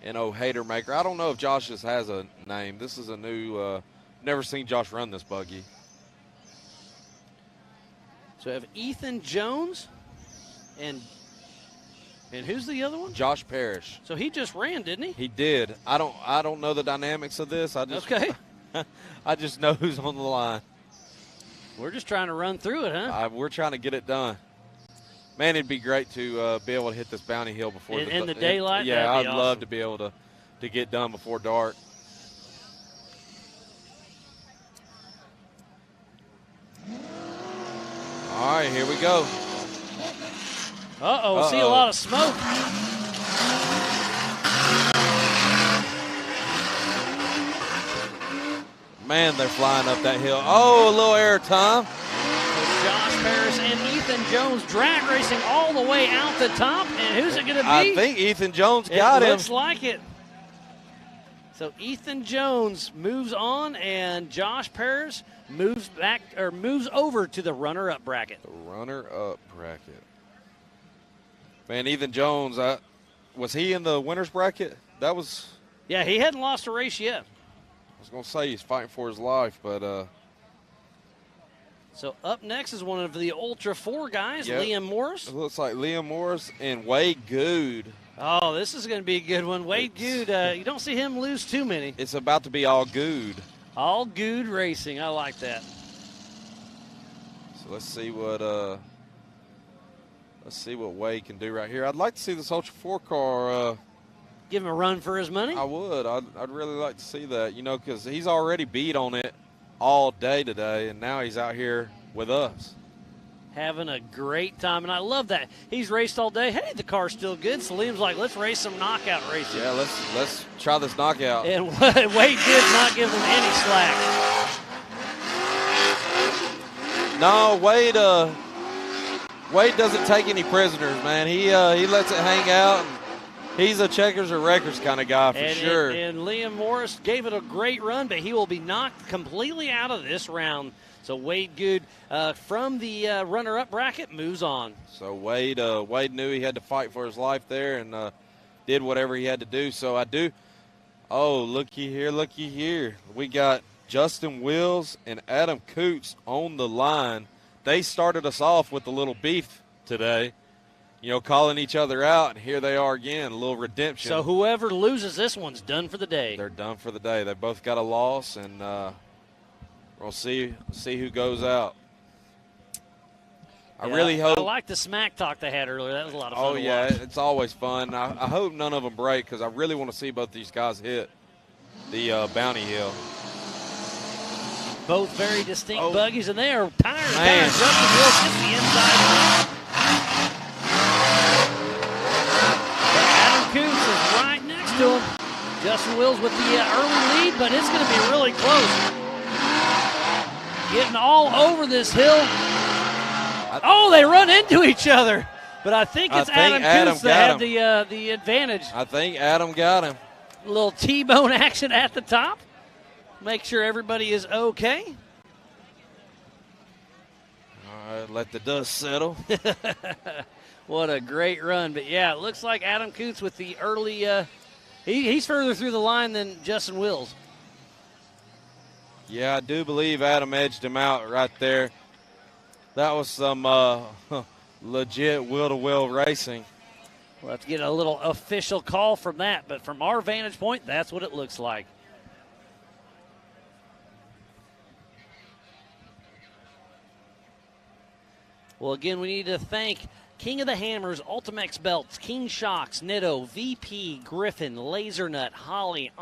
And Hadermaker. I don't know if Josh just has a name. This is a new, never seen Josh run this buggy. So I have Ethan Jones and who's the other one? Josh Parrish. So he just ran, didn't he? He did. I don't know the dynamics of this. Okay. I just know who's on the line. We're just trying to run through it, huh? We're trying to get it done. Man, it'd be great to be able to hit this bounty hill before in the daylight. Yeah, I'd awesome. love to be able to get done before dark. All right, here we go. Uh-oh, see a lot of smoke. Man, they're flying up that hill. Oh, a little air time. So Josh Parrish and Ethan Jones drag racing all the way out the top. And who's it going to be? I think Ethan Jones got him. It looks like it. So Ethan Jones moves on, and Josh Parrish moves over to the runner-up bracket. The runner-up bracket. Man, Ethan Jones, was he in the winner's bracket? That was. Yeah, he hadn't lost a race yet. I was going to say he's fighting for his life, but. So up next is one of the Ultra 4 guys, Yep. Liam Morris. It looks like Liam Morris and Wade Good. Oh, this is going to be a good one. Wade Good, you don't see him lose too many. It's about to be all Good. All Good racing. I like that. So let's see what Wade can do right here. I'd like to see this Ultra 4 car. Give him a run for his money. I would. I'd really like to see that, because he's already beat on it all day today, and now he's out here with us. Having a great time, and I love that. He's raced all day. Hey, the car's still good. So Liam's like, let's race some knockout racing. Yeah, let's try this knockout. And Wade Good's not giving him any slack. No, Wade doesn't take any prisoners, man. He lets it hang out. And he's a checkers or records kind of guy for sure. And Liam Morris gave it a great run, but he will be knocked completely out of this round. So Wade Good from the runner-up bracket moves on. So Wade knew he had to fight for his life there and did whatever he had to do. So I do. Oh, looky here. We got Justin Wills and Adam Coots on the line. They started us off with a little beef today, calling each other out, and here they are again, a little redemption. So whoever loses this one's done for the day. They're done for the day. They both got a loss, and we'll see who goes out. I really hope. I like the smack talk they had earlier. That was a lot of fun. Oh, to yeah, watch. it's always fun. I hope none of them break because I really want to see both these guys hit the bounty hill. Both very distinct buggies, and they are tired. Man. Justin Wills gets the inside. But Adam Coots is right next to him. Justin Wills with the early lead, but it's going to be really close. Getting all over this hill. Oh, they run into each other. But I think it's Adam Coots that had the advantage. I think Adam got him. A little T-bone action at the top. Make sure everybody is okay. All right, let the dust settle. What a great run. But, yeah, it looks like Adam Coots with the early he's further through the line than Justin Wills. Yeah, I do believe Adam edged him out right there. That was some legit will-to-will racing. We'll have to get a little official call from that, but from our vantage point, that's what it looks like. Well, again, we need to thank King of the Hammers, Ultimex Belts, King Shocks, Nitto, VP, Griffin, Lasernut, Holly,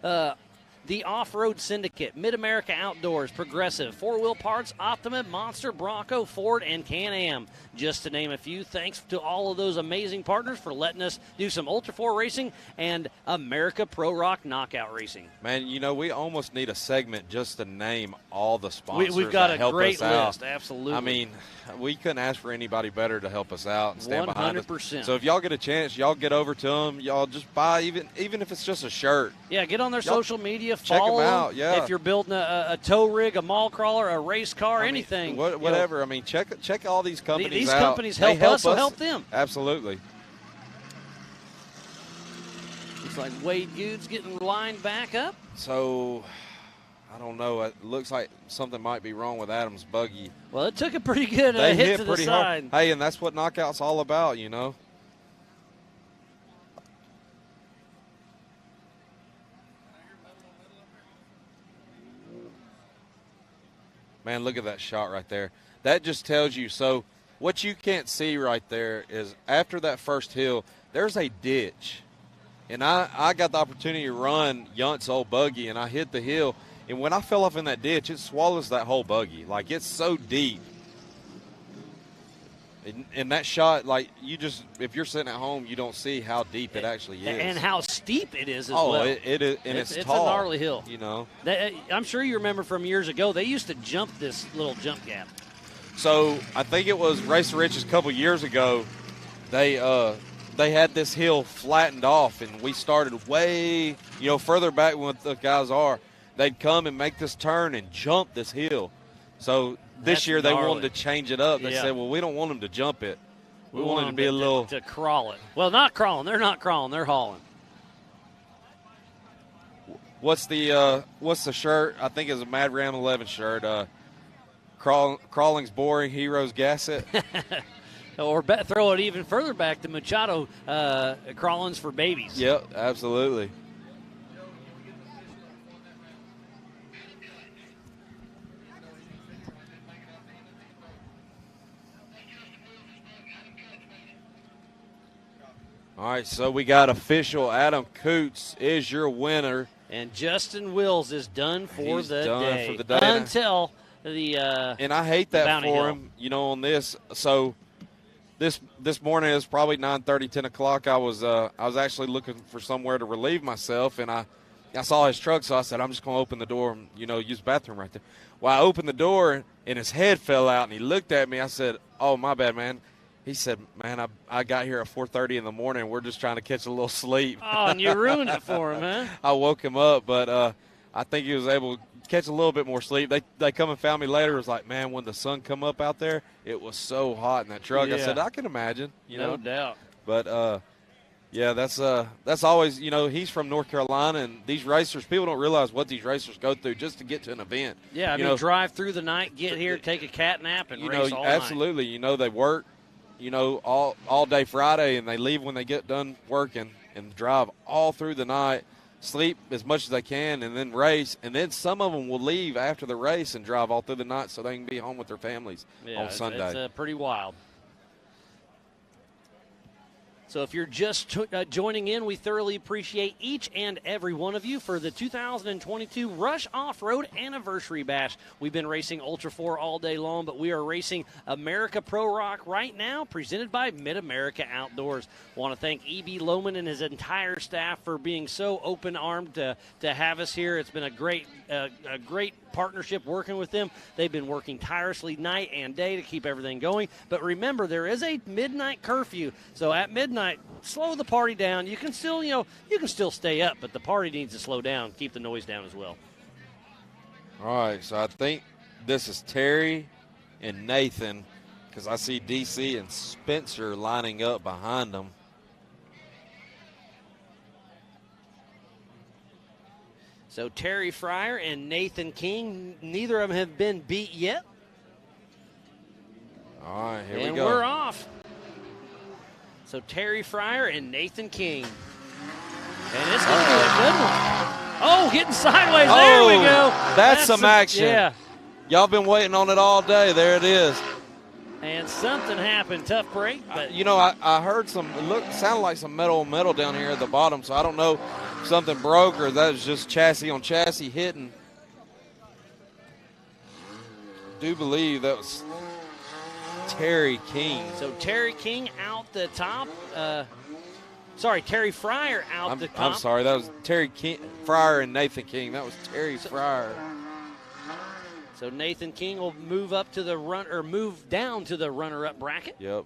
the Off-Road Syndicate, Mid-America Outdoors, Progressive, 4-Wheel Parts, Optima, Monster, Bronco, Ford, and Can-Am. Just to name a few, thanks to all of those amazing partners for letting us do some Ultra 4 racing and America Pro Rock Knockout Racing. Man, you know, we almost need a segment just to name all the sponsors We've got that a help great us list, out. absolutely. I mean, we couldn't ask for anybody better to help us out and stand behind us. 100%. So if y'all get a chance, y'all get over to them. Y'all just buy, even if it's just a shirt. Yeah, get on their social media, check follow them out. Yeah. If you're building a tow rig, a mall crawler, a race car, anything. Whatever. I mean, check all these companies these out. companies help us, so help them. Absolutely. Looks like Wade Goode's getting lined back up. So, I don't know. It looks like something might be wrong with Adam's buggy. Well, it took a pretty good They hit hit to pretty the side. hard. Hey, and that's what knockout's all about, you know. Man, look at that shot right there. That just tells you. So what you can't see right there is after that first hill, there's a ditch. And I got the opportunity to run Yunt's old buggy, and I hit the hill. And when I fell off in that ditch, it swallows that whole buggy. Like, it's so deep. And that shot, like, if you're sitting at home, you don't see how deep it actually is. And how steep it is as well. Oh, it is, and it's tall. It's a gnarly hill. You know. I'm sure you remember from years ago, they used to jump this little jump gap. So I think it was Racer Rich's a couple years ago. They had this hill flattened off, and we started way, further back than what the guys are. They'd come and make this turn and jump this hill. So this year they wanted to change it up. They said, well, we don't want them to jump it. We want them to be a little. To crawl it. Well, not crawling. They're not crawling. They're hauling. What's the shirt? I think it's a Mad Ram 11 shirt. Crawling's boring. Heroes gas it. Or throw it even further back to Machado. Crawling's for babies. Yep, absolutely. All right, so we got official. Adam Coots is your winner. And Justin Wills is done for the day. Until the and I hate that for him, on this. So this morning is probably 9:30, 10 o'clock. I was actually looking for somewhere to relieve myself, and I saw his truck, so I said, I'm just going to open the door and, use the bathroom right there. Well, I opened the door, and his head fell out, and he looked at me. I said, oh, my bad, man. He said, man, I got here at 4:30 in the morning. We're just trying to catch a little sleep. Oh, and you ruined it for him, huh? I woke him up, but I think he was able to catch a little bit more sleep. They come and found me later. It was like, man, when the sun come up out there, it was so hot in that truck. Yeah. I said, I can imagine. No doubt. But, yeah, that's always, he's from North Carolina, and these racers, people don't realize what these racers go through just to get to an event. Yeah, I mean, drive through the night, get here, take a cat nap, and race all absolutely. night. They work, all day Friday, and they leave when they get done working and drive all through the night, sleep as much as they can, and then race. And then some of them will leave after the race and drive all through the night so they can be home with their families on Sunday. It's pretty wild. So if you're just joining in, we thoroughly appreciate each and every one of you for the 2022 Rush Off-Road Anniversary Bash. We've been racing Ultra 4 all day long, but we are racing America Pro Rock right now, presented by Mid-America Outdoors. Want to thank E.B. Lohman and his entire staff for being so open-armed to have us here. It's been a great partnership working with them. They've been working tirelessly night and day to keep everything going. But remember, there is a midnight curfew. So at midnight, slow the party down. You can still, you can still stay up, but the party needs to slow down, keep the noise down as well. All right, so I think this is Terry and Nathan, because I see DC and Spencer lining up behind them. So Terry Fryer and Nathan King, neither of them have been beat yet. All right, here we go. And we're off. So Terry Fryer and Nathan King. And it's going to be a good one. Oh, getting sideways. There we go. That's some action. Yeah. Y'all been waiting on it all day. There it is. And something happened. Tough break. But I heard sounded like some metal on metal down here at the bottom, so I don't know if something broke or that was just chassis on chassis hitting. I do believe that was Terry King. So Terry King out the top. Terry Fryer out the top. I'm sorry, that was Terry Fryer and Nathan King. That was Terry Fryer. So Nathan King will move up to the move down to the runner-up bracket. Yep.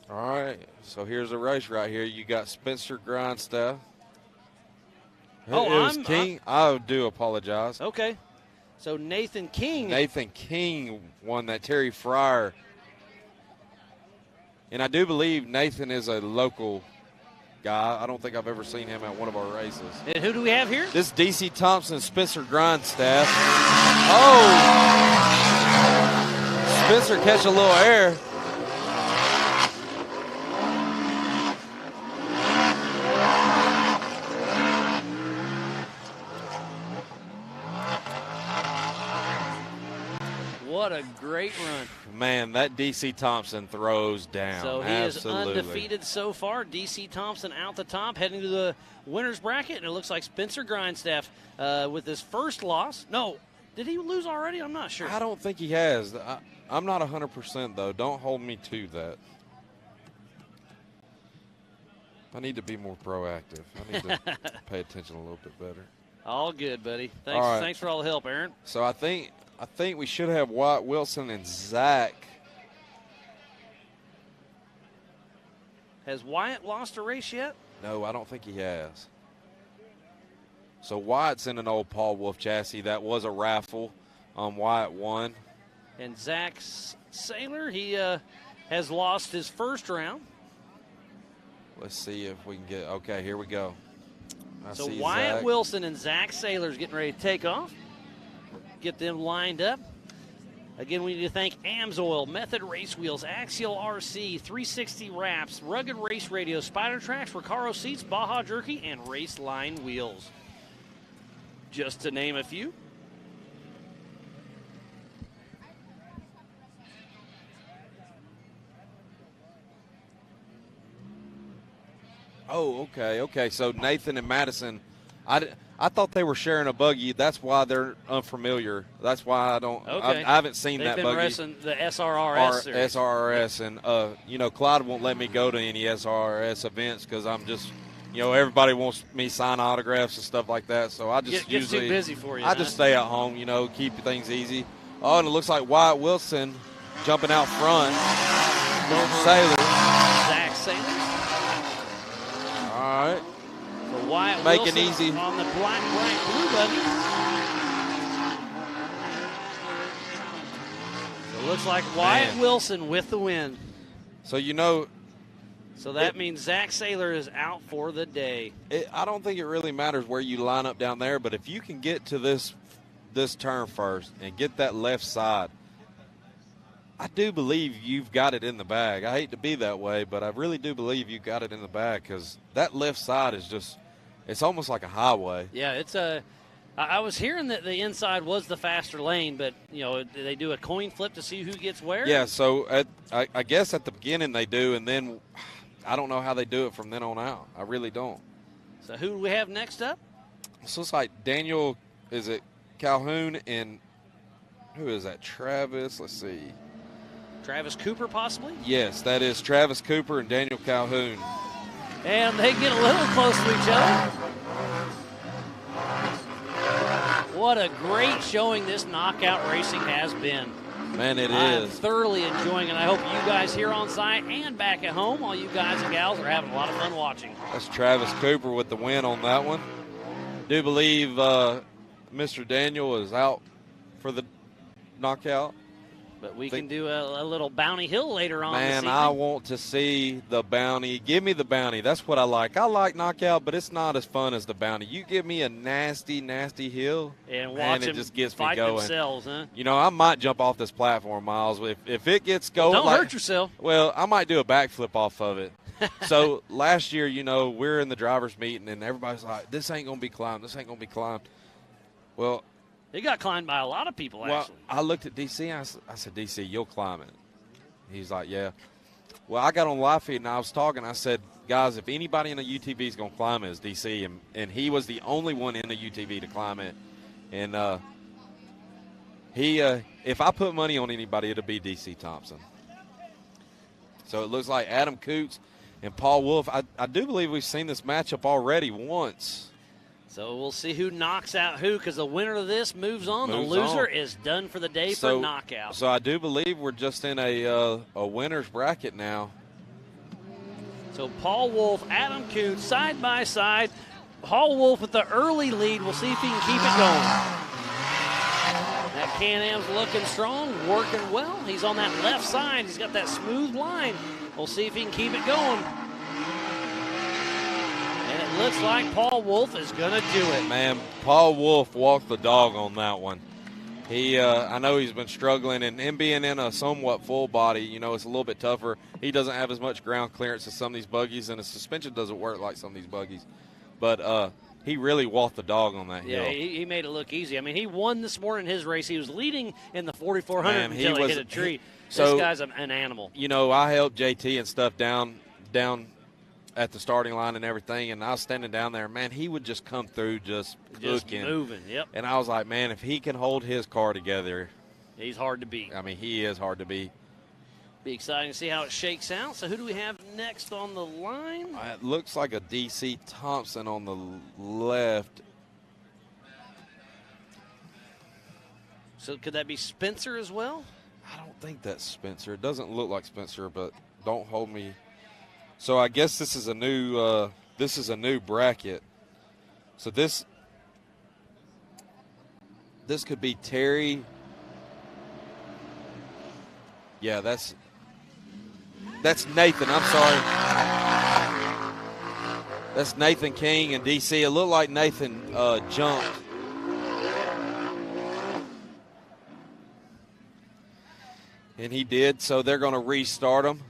All right, so here's the race right here. You got Spencer Grindstaff. King. I do apologize. Okay. So Nathan King won that Terry Fryer. And I do believe Nathan is a local guy. I don't think I've ever seen him at one of our races. And who do we have here? This is DC Thompson, Spencer Grindstaff. Oh! Spencer catch a little air. What a great run. Man, that DC Thompson throws down. So he Absolutely. is undefeated so far. DC Thompson out the top, heading to the winner's bracket, and it looks like Spencer Grindstaff with his first loss. No, did he lose already? I'm not sure. I don't think he has. I'm not 100%, though. Don't hold me to that. I need to be more proactive. I need to pay attention a little bit better. All good, buddy. Thanks, all right. Thanks for all the help, Aaron. So I think we should have Wyatt Wilson and Zach. Has Wyatt lost a race yet? No, I don't think he has. So Wyatt's in an old Paul Wolf chassis. That was a raffle. Wyatt won. And Zach Saylor, he has lost his first round. Let's see if we can get. Okay, here we go. So Wyatt Wilson and Zach Saylor's getting ready to take off. Get them lined up. Again, we need to thank Amsoil, Method Race Wheels, Axial RC, 360 Wraps, Rugged Race Radio, Spider Tracks, Recaro Seats, Baja Jerky, and Race Line Wheels. Just to name a few. Oh, okay. So Nathan and Madison, I thought they were sharing a buggy. That's why they're unfamiliar. That's why I don't. Okay. I haven't seen that buggy. They've been racing the SRRS series. SRRS, and Clyde won't let me go to any SRRS events because I'm just, everybody wants me sign autographs and stuff like that. So I just get too busy for you. I just stay at home, keep things easy. Oh, and it looks like Wyatt Wilson jumping out front. Saylor. Zach Saylor. All right. So Wyatt Making Wilson easy on the black, blue buggy. So it looks like Wyatt Wilson with the win. So So that means Zach Saylor is out for the day. I don't think it really matters where you line up down there, but if you can get to this turn first and get that left side, I do believe you've got it in the bag. I hate to be that way, but I really do believe you got it in the bag because that left side is it's almost like a highway. Yeah, it's I was hearing that the inside was the faster lane, but, they do a coin flip to see who gets where. Yeah, so I guess at the beginning they do, and then I don't know how they do it from then on out. I really don't. So who do we have next up? So it's like Daniel, is it Calhoun, and who is that? Travis, let's see. Travis Cooper, possibly? Yes, that is Travis Cooper and Daniel Calhoun. And they get a little close to each other. What a great showing this knockout racing has been. Man, it I'm is. thoroughly enjoying it. I hope you guys here on site and back at home, all you guys and gals, are having a lot of fun watching. That's Travis Cooper with the win on that one. Do believe Mr. Daniel is out for the knockout. But we can do a little Bounty Hill later on. Man, I want to see the bounty. Give me the bounty. That's what I like. I like knockout, but it's not as fun as the bounty. You give me a nasty, nasty hill, and watch it just gets me going. Themselves, huh? I might jump off this platform, Miles. If it gets going, don't hurt yourself. Well, I might do a backflip off of it. So last year, we're in the driver's meeting, and everybody's like, this ain't going to be climbed. This ain't going to be climbed. Well, it got climbed by a lot of people, actually. I looked at DC, and I said, DC, you'll climb it. He's like, yeah. Well, I got on live feed, and I was talking. I said, guys, if anybody in the UTV is going to climb it, it's DC. And he was the only one in the UTV to climb it. And if I put money on anybody, it'll be DC Thompson. So it looks like Adam Coots and Paul Wolf. I do believe we've seen this matchup already once. So we'll see who knocks out who, because the winner of this moves on. The loser is done for the day for knockout. So I do believe we're just in a winner's bracket now. So Paul Wolf, Adam Coots, side by side. Paul Wolf with the early lead. We'll see if he can keep it going. That Can-Am's looking strong, working well. He's on that left side. He's got that smooth line. We'll see if he can keep it going. And it looks like Paul Wolf is going to do it. Man, Paul Wolf walked the dog on that one. I know he's been struggling, and him being in a somewhat full body, it's a little bit tougher. He doesn't have as much ground clearance as some of these buggies, and his suspension doesn't work like some of these buggies. But he really walked the dog on that hill. Yeah, he made it look easy. I mean, he won this morning his race. He was leading in the 4,400 until he hit a tree. This guy's an animal. I helped JT and stuff down at the starting line and everything, and I was standing down there. Man, he would just come through just cooking. Moving, yep. And I was like, man, if he can hold his car together. He's hard to beat. I mean, he is hard to beat. Be exciting to see how it shakes out. So who do we have next on the line? It looks like a DC Thompson on the left. So could that be Spencer as well? I don't think that's Spencer. It doesn't look like Spencer, but don't hold me. So I guess this is a new bracket. So this could be Terry. Yeah, that's Nathan. I'm sorry. That's Nathan King and DC. It looked like Nathan jumped. And he did, so they're going to restart them.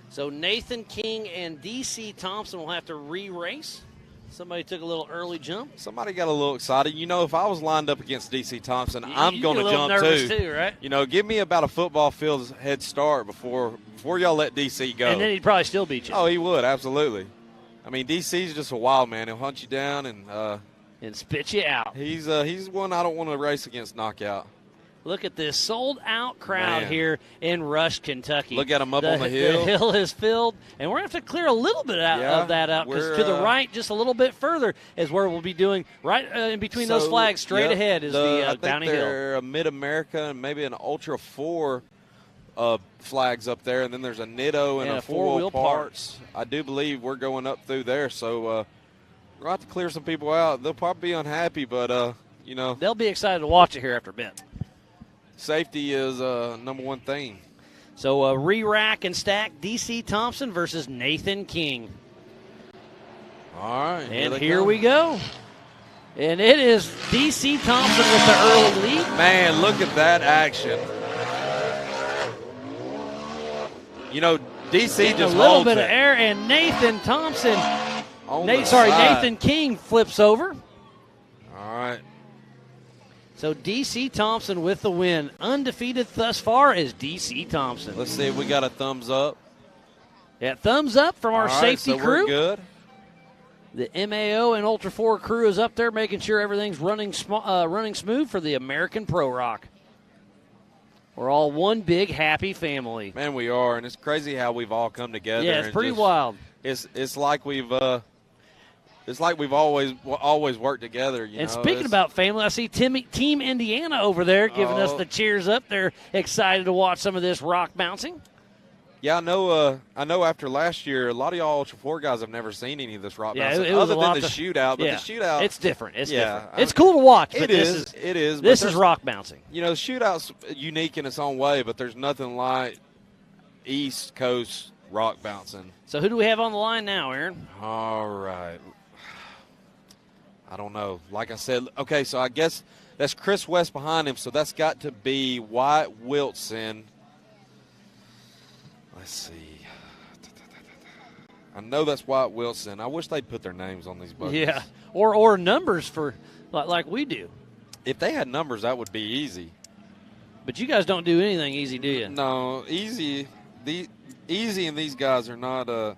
So Nathan King and DC Thompson will have to re-race. Somebody took a little early jump. Somebody got a little excited. If I was lined up against DC Thompson, I'm going to jump too, right? Give me about a football field head start before y'all let DC go. And then he'd probably still beat you. Oh, he would, absolutely. I mean, DC's just a wild man. He'll hunt you down and spit you out. He's one I don't want to race against knockout. Look at this sold-out crowd here in Rush, Kentucky. Look at him up on the hill. The hill is filled, and we're going to have to clear a little bit of that out, because to the right, just a little bit further, is where we'll be doing, right in between those flags, straight ahead is the Bounty Hill. I think they're a Mid-America and maybe an Ultra 4 flags up there, and then there's a Nitto and a four-wheel parts. I do believe we're going up through there, so we're going to have to clear some people out. They'll probably be unhappy, but, they'll be excited to watch it here after a bit. Safety is number one thing. So re-rack and stack DC Thompson versus Nathan King. All right. And here we go. And it is DC Thompson with the early lead. Man, look at that action. DC getting just a little holds bit it. of air, and Nathan Thompson. Nathan King flips over. All right. So DC Thompson with the win. Undefeated thus far is DC Thompson. Let's see if we got a thumbs up. Yeah, thumbs up from our safety crew. We're good. The MAO and Ultra 4 crew is up there making sure everything's running smooth for the American Pro Rock. We're all one big happy family. Man, we are, and it's crazy how we've all come together. Yeah, it's pretty wild. It's like we've always worked together. And speaking about family, I see Team Indiana over there giving us the cheers up. They're excited to watch some of this rock bouncing. Yeah, I know. After last year, a lot of y'all Ultra 4 guys have never seen any of this rock bouncing, it was other than the shootout. But the shootout, it's different. It's different. It's cool to watch. But it is. This is rock bouncing. The shootout's unique in its own way, but there's nothing like East Coast rock bouncing. So who do we have on the line now, Aaron? All right. I don't know. Like I said, okay, so I guess that's Chris West behind him, so that's got to be Wyatt Wilson. Let's see. I know that's Wyatt Wilson. I wish they'd put their names on these buggies. Yeah, or numbers for like we do. If they had numbers, that would be easy. But you guys don't do anything easy, do you? No, easy. Easy and these guys are not. All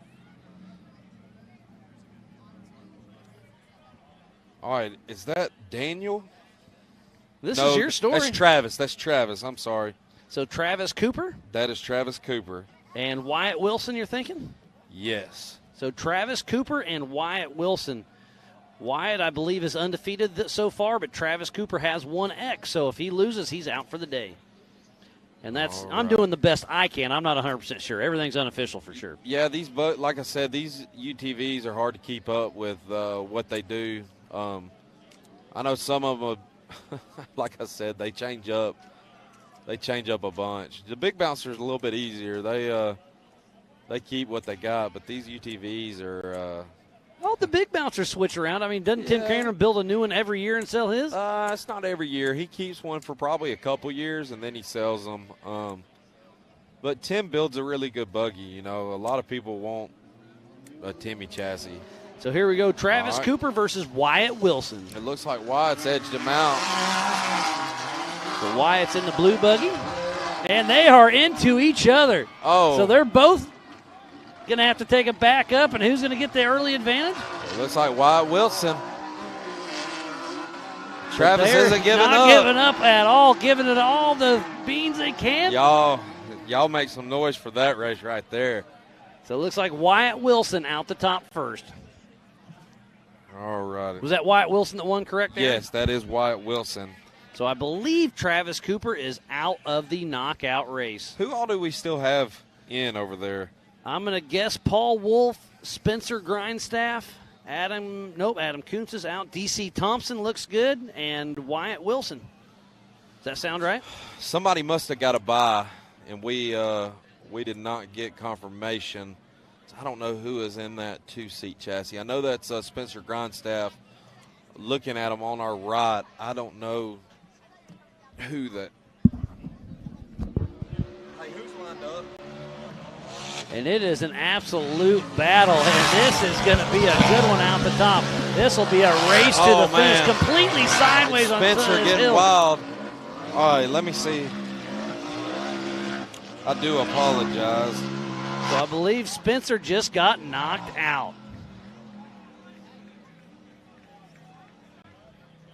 right, is that Daniel? This No, is your story. That's Travis. That's Travis. I'm sorry. So Travis Cooper That is Travis Cooper. and Wyatt Wilson, you're thinking? Yes. So Travis Cooper and Wyatt Wilson. Wyatt, I believe, is undefeated so far, but Travis Cooper has 1X. So if he loses, he's out for the day. And that's All I'm right. doing the best I can. I'm not 100% sure. Everything's unofficial for sure. Yeah, like I said, these UTVs are hard to keep up with what they do. I know some of them, like I said, they change up. They change up a bunch. The big bouncers are a little bit easier. They keep what they got, but these UTVs are. Well, the big bouncers switch around. I mean, doesn't Tim Cameron build a new one every year and sell his? It's not every year. He keeps one for probably a couple years, and then he sells them. But Tim builds a really good buggy. You know, a lot of people want a Timmy chassis. So here we go, Travis All right. Cooper versus Wyatt Wilson. It looks like Wyatt's edged him out. So Wyatt's in the blue buggy, and they are into each other. Oh. So they're both going to have to take it back up, and who's going to get the early advantage? It looks like Wyatt Wilson. Travis They're isn't giving not up. giving up at all, giving it all the beans they can. Y'all make some noise for that race right there. So it looks like Wyatt Wilson out the top first. All righty. Was that Wyatt Wilson that won, correct? Aaron? Yes, that is Wyatt Wilson. So I believe Travis Cooper is out of the knockout race. Who all do we still have in over there? I'm going to guess Paul Wolf, Spencer Grindstaff, Adam Kuntz is out. DC Thompson looks good, and Wyatt Wilson. Does that sound right? Somebody must have got a bye, and we did not get confirmation. I don't know who is in that two-seat chassis. I know that's Spencer Grindstaff. Looking at him on our right, I don't know who that. Hey, who's lined up? And it is an absolute battle, and this is going to be a good one out the top. This will be a race to the finish, completely sideways on Spencer Sunny's getting Hill. wild. All right, let me see. I do apologize. So I believe Spencer just got knocked out.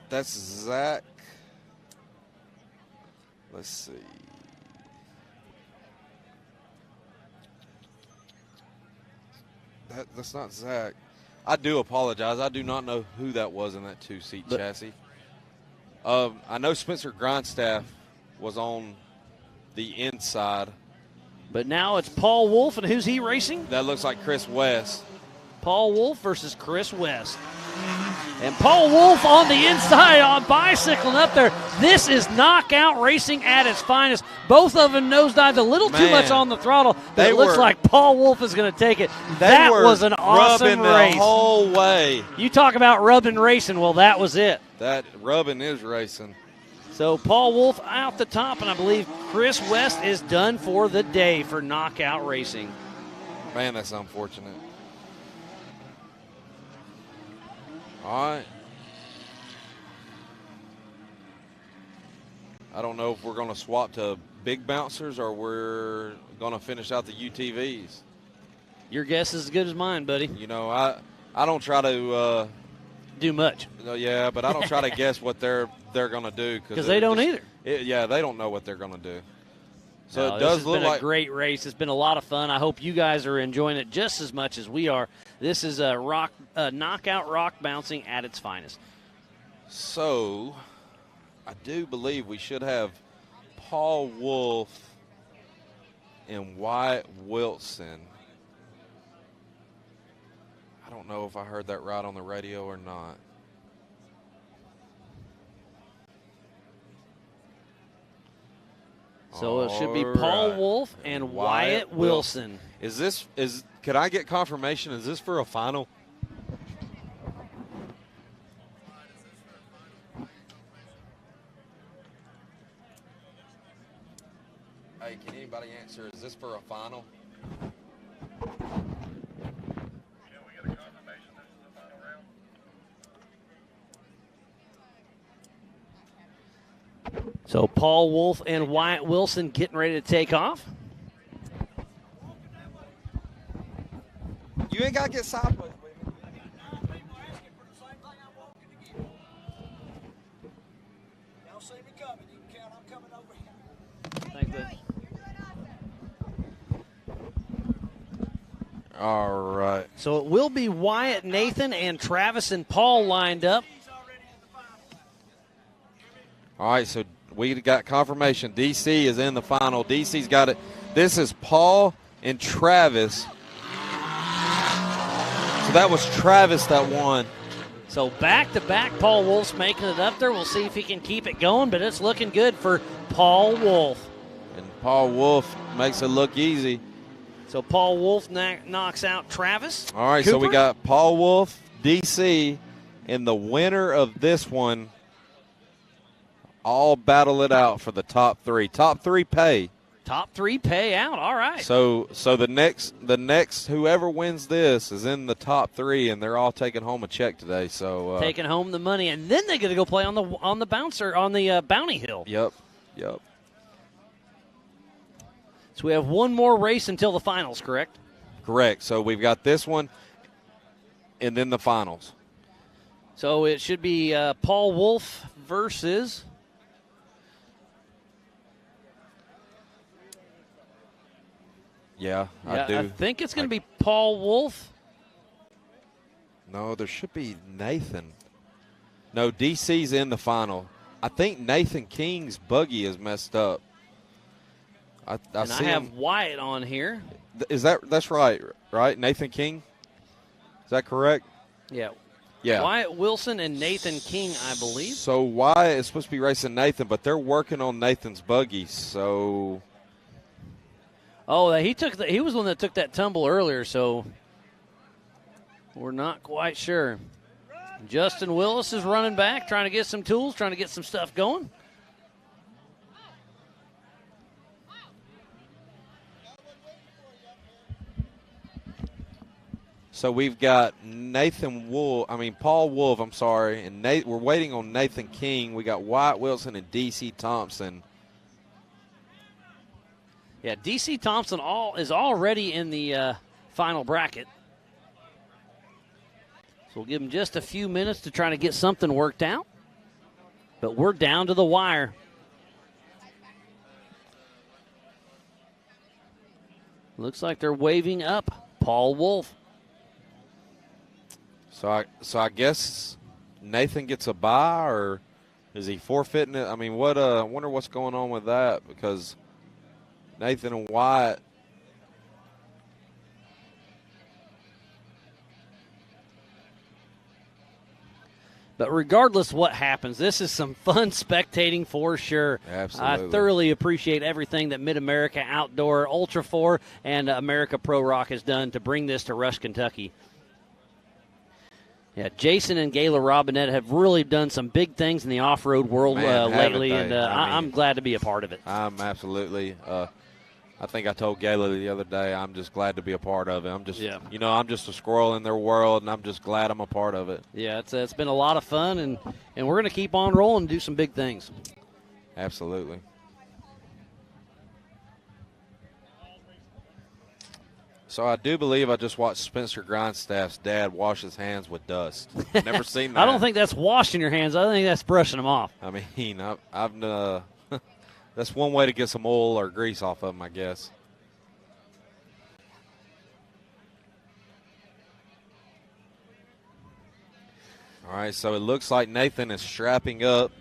That's Zach. Let's see. That's not Zach. I do apologize. I do not know who that was in that two-seat chassis. I know Spencer Grindstaff was on the inside. But now it's Paul Wolf, and who's he racing? That looks like Chris West. Paul Wolf versus Chris West. And Paul Wolf on the inside on bicycling up there. This is knockout racing at its finest. Both of them nosedived a little too much on the throttle. But it looks like Paul Wolf is going to take it. That was an awesome race. The whole way. You talk about rubbing racing. Well, that was it. That rubbing is racing. So Paul Wolf out the top, and I believe Chris West is done for the day for knockout racing. Man, that's unfortunate. All right. I don't know if we're going to swap to big bouncers or we're going to finish out the UTVs. Your guess is as good as mine, buddy. You know, I don't try to do much. Yeah, but I don't try to guess what they're going to do because they don't either. Yeah, they don't know what they're going to do. So No, it does this look has been like a great race. It's been a lot of fun. I hope you guys are enjoying it just as much as we are. This is a knockout rock bouncing at its finest. So I do believe we should have Paul Wolf and Wyatt Wilson. I don't know if I heard that right on the radio or not. So it should be Paul Wolf and Wyatt Wilson. Can I get confirmation? Is this for a final? Hey, can anybody answer? Is this for a final? So Paul Wolf and Wyatt Wilson getting ready to take off. You ain't got to get sideways with me. All right. So it will be Wyatt, Nathan, and Travis and Paul lined up. All right, so we got confirmation. DC is in the final. DC's got it. This is Paul and Travis. So that was Travis that won. So back-to-back, Paul Wolf's making it up there. We'll see if he can keep it going, but it's looking good for Paul Wolf. And Paul Wolf makes it look easy. So Paul Wolf knocks out Travis. All right, Cooper. So we got Paul Wolf, DC, and the winner of this one all battle it out for the top three. Top three pay. Top three pay out. All right. So the next whoever wins this is in the top three, and they're all taking home a check today. So taking home the money, and then they get to go play on the bouncer on the bounty hill. Yep. So we have one more race until the finals, correct? Correct. So we've got this one, and then the finals. So it should be Paul Wolf versus. Yeah, I do. I think it's going to be Paul Wolf. No, there should be Nathan. No, DC's in the final. I think Nathan King's buggy is messed up. I see have him. Wyatt on here. That's right? Nathan King? Is that correct? Yeah. Yeah. Wyatt Wilson and Nathan King, I believe. So Wyatt is supposed to be racing Nathan, but they're working on Nathan's buggy, so. Oh, he was the one that took that tumble earlier, so we're not quite sure. Justin Willis is running back, trying to get some tools, trying to get some stuff going. So we've got Paul Wolf, and we're waiting on Nathan King. We got Wyatt Wilson and DC Thompson. Yeah, DC Thompson is already in the final bracket. So we'll give him just a few minutes to try to get something worked out. But we're down to the wire. Looks like they're waving up Paul Wolf. So I guess Nathan gets a bye, or is he forfeiting it? I mean, I wonder what's going on with that, because Nathan and Wyatt. But regardless what happens, this is some fun spectating for sure. Absolutely. I thoroughly appreciate everything that Mid-America Outdoor, Ultra 4, and America Pro Rock has done to bring this to Rush, Kentucky. Yeah, Jason and Gayla Robinette have really done some big things in the off-road world lately, and I'm glad to be a part of it. I'm absolutely. I think I told Gayla the other day, I'm just glad to be a part of it. I'm just a squirrel in their world, and I'm just glad I'm a part of it. Yeah, it's been a lot of fun, and we're going to keep on rolling and do some big things. Absolutely. So I do believe I just watched Spencer Grindstaff's dad wash his hands with dust. Never seen that. I don't think that's washing your hands. I think that's brushing them off. I mean, I've that's one way to get some oil or grease off of them, I guess. All right, so it looks like Nathan is strapping up.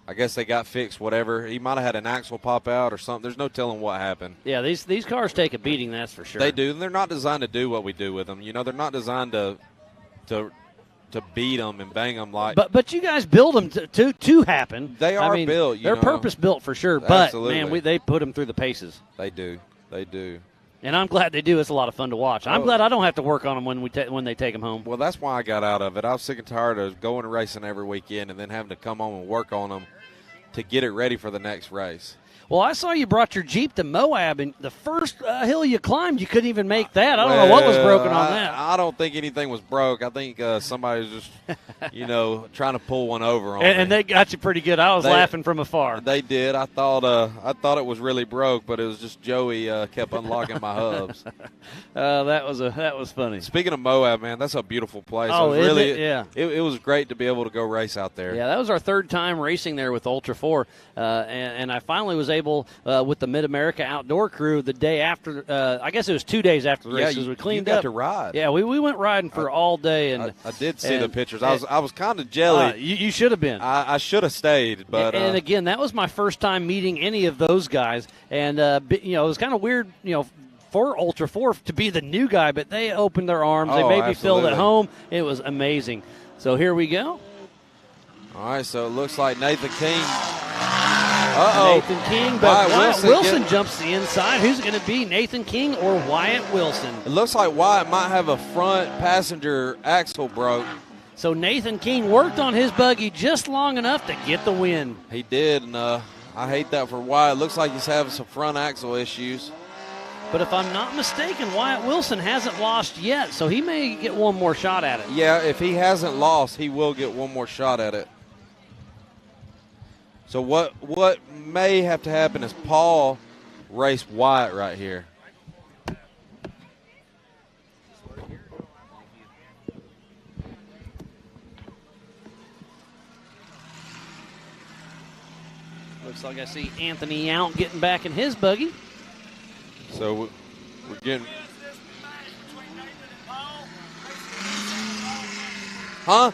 I guess they got fixed, whatever. He might have had an axle pop out or something. There's no telling what happened. Yeah, these cars take a beating, that's for sure. They do. They're not designed to do what we do with them. They're not designed to beat them and bang them like. But you guys build them to happen. They are built. They're purpose built for sure. But Absolutely. man, they put them through the paces. They do. And I'm glad they do. It's a lot of fun to watch. I'm glad I don't have to work on them when they take them home. Well, that's why I got out of it. I was sick and tired of going and racing every weekend and then having to come home and work on them to get it ready for the next race. Well, I saw you brought your Jeep to Moab, and the first hill you climbed, you couldn't even make that. I don't know what was broken on that. I don't think anything was broke. I think somebody was just, trying to pull one over on and me. they got you pretty good. I was laughing from afar. They did. I thought it was really broke, but it was just Joey kept unlocking my hubs. That was funny. Speaking of Moab, man, that's a beautiful place. Oh, it was isn't it? Yeah. It was great to be able to go race out there. Yeah, that was our third time racing there with Ultra 4, and I finally was able, with the Mid-America Outdoor crew, the day after, I guess it was 2 days after the race, we cleaned you got up. to ride. Yeah, we went riding for all day. And I did see the pictures. I was kind of jelly. You should have been. I should have stayed, but and again, that was my first time meeting any of those guys, and it was kind of weird, for Ultra 4 to be the new guy, but they opened their arms. They made me feel at home. It was amazing. So here we go. All right, so it looks like Nathan King. Uh-oh. Nathan King, but Wyatt Wilson jumps the inside. Who's going to be, Nathan King or Wyatt Wilson? It looks like Wyatt might have a front passenger axle broke. So Nathan King worked on his buggy just long enough to get the win. He did, and I hate that for Wyatt. Looks like he's having some front axle issues. But if I'm not mistaken, Wyatt Wilson hasn't lost yet, so he may get one more shot at it. Yeah, if he hasn't lost, he will get one more shot at it. So what may have to happen is Paul race Wyatt right here. Looks like I see Anthony Yount getting back in his buggy. So we're getting. Huh?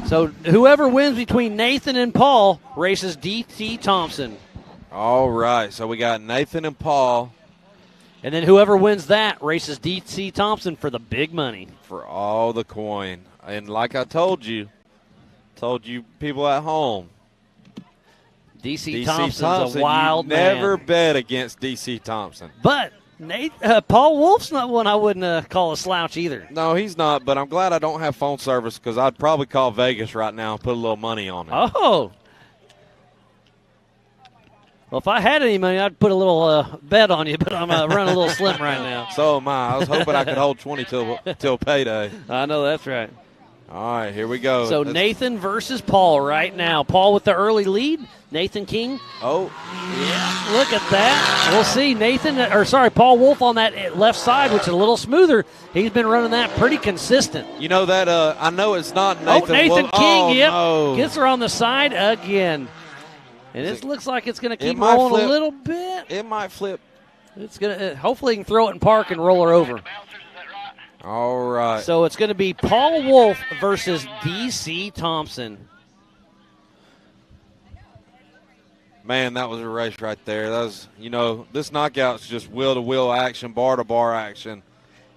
So whoever wins between Nathan and Paul races D.C. Thompson. All right. So we got Nathan and Paul. And then whoever wins that races D.C. Thompson for the big money. For all the coin. And like I told you people at home, D.C. Thompson's a wild never man. bet against D.C. Thompson. But Paul Wolf's not one I wouldn't call a slouch either. No, he's not, but I'm glad I don't have phone service because I'd probably call Vegas right now and put a little money on it. Oh. Well, if I had any money, I'd put a little bet on you, but I'm running a little slim right now. So am I. I was hoping I could hold 20 till payday. I know that's right. All right, here we go. So Nathan versus Paul right now. Paul with the early lead. Nathan King. Oh. Yeah, look at that. We'll see Paul Wolf on that left side, which is a little smoother. He's been running that pretty consistent. You know that I know it's not Nathan. Nathan King, yep. No. Gets her on the side again. And it looks like it's going to keep rolling a little bit. It might flip. It's going to hopefully he can throw it in park and roll her over. All right. So it's going to be Paul Wolf versus D.C. Thompson. Man, that was a race right there. That was, this knockout's just wheel-to-wheel action, bar-to-bar action.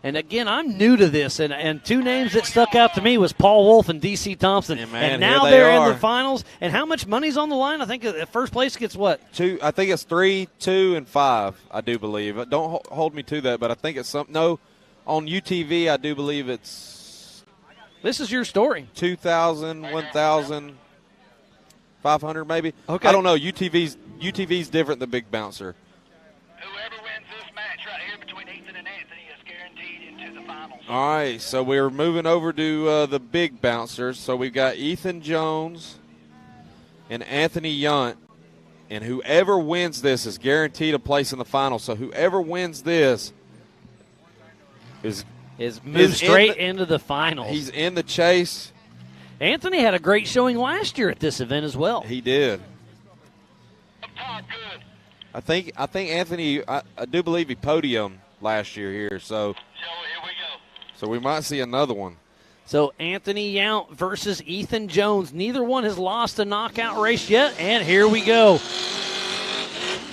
And again, I'm new to this, and two names that stuck out to me was Paul Wolf and D.C. Thompson. Yeah, man, and now they're in the finals. And how much money's on the line? I think first place gets what? 2. I think it's 3, 2, and 5. I do believe. Don't hold me to that, but I think it's something. No, on UTV, I do believe it's. This is your story. 2,000, 1,000, 500 maybe. Okay. I don't know. UTV's different than Big Bouncer. Whoever wins this match right here between Ethan and Anthony is guaranteed into the finals. All right, so we're moving over to the Big Bouncers. So we've got Ethan Jones and Anthony Yount, and whoever wins this is guaranteed a place in the final. So whoever wins this is moved straight into the finals. He's in the chase. Anthony had a great showing last year at this event as well. He did. Good. I think Anthony. I do believe he podiumed last year here. So here we go. So we might see another one. So Anthony Yount versus Ethan Jones. Neither one has lost a knockout race yet, and here we go.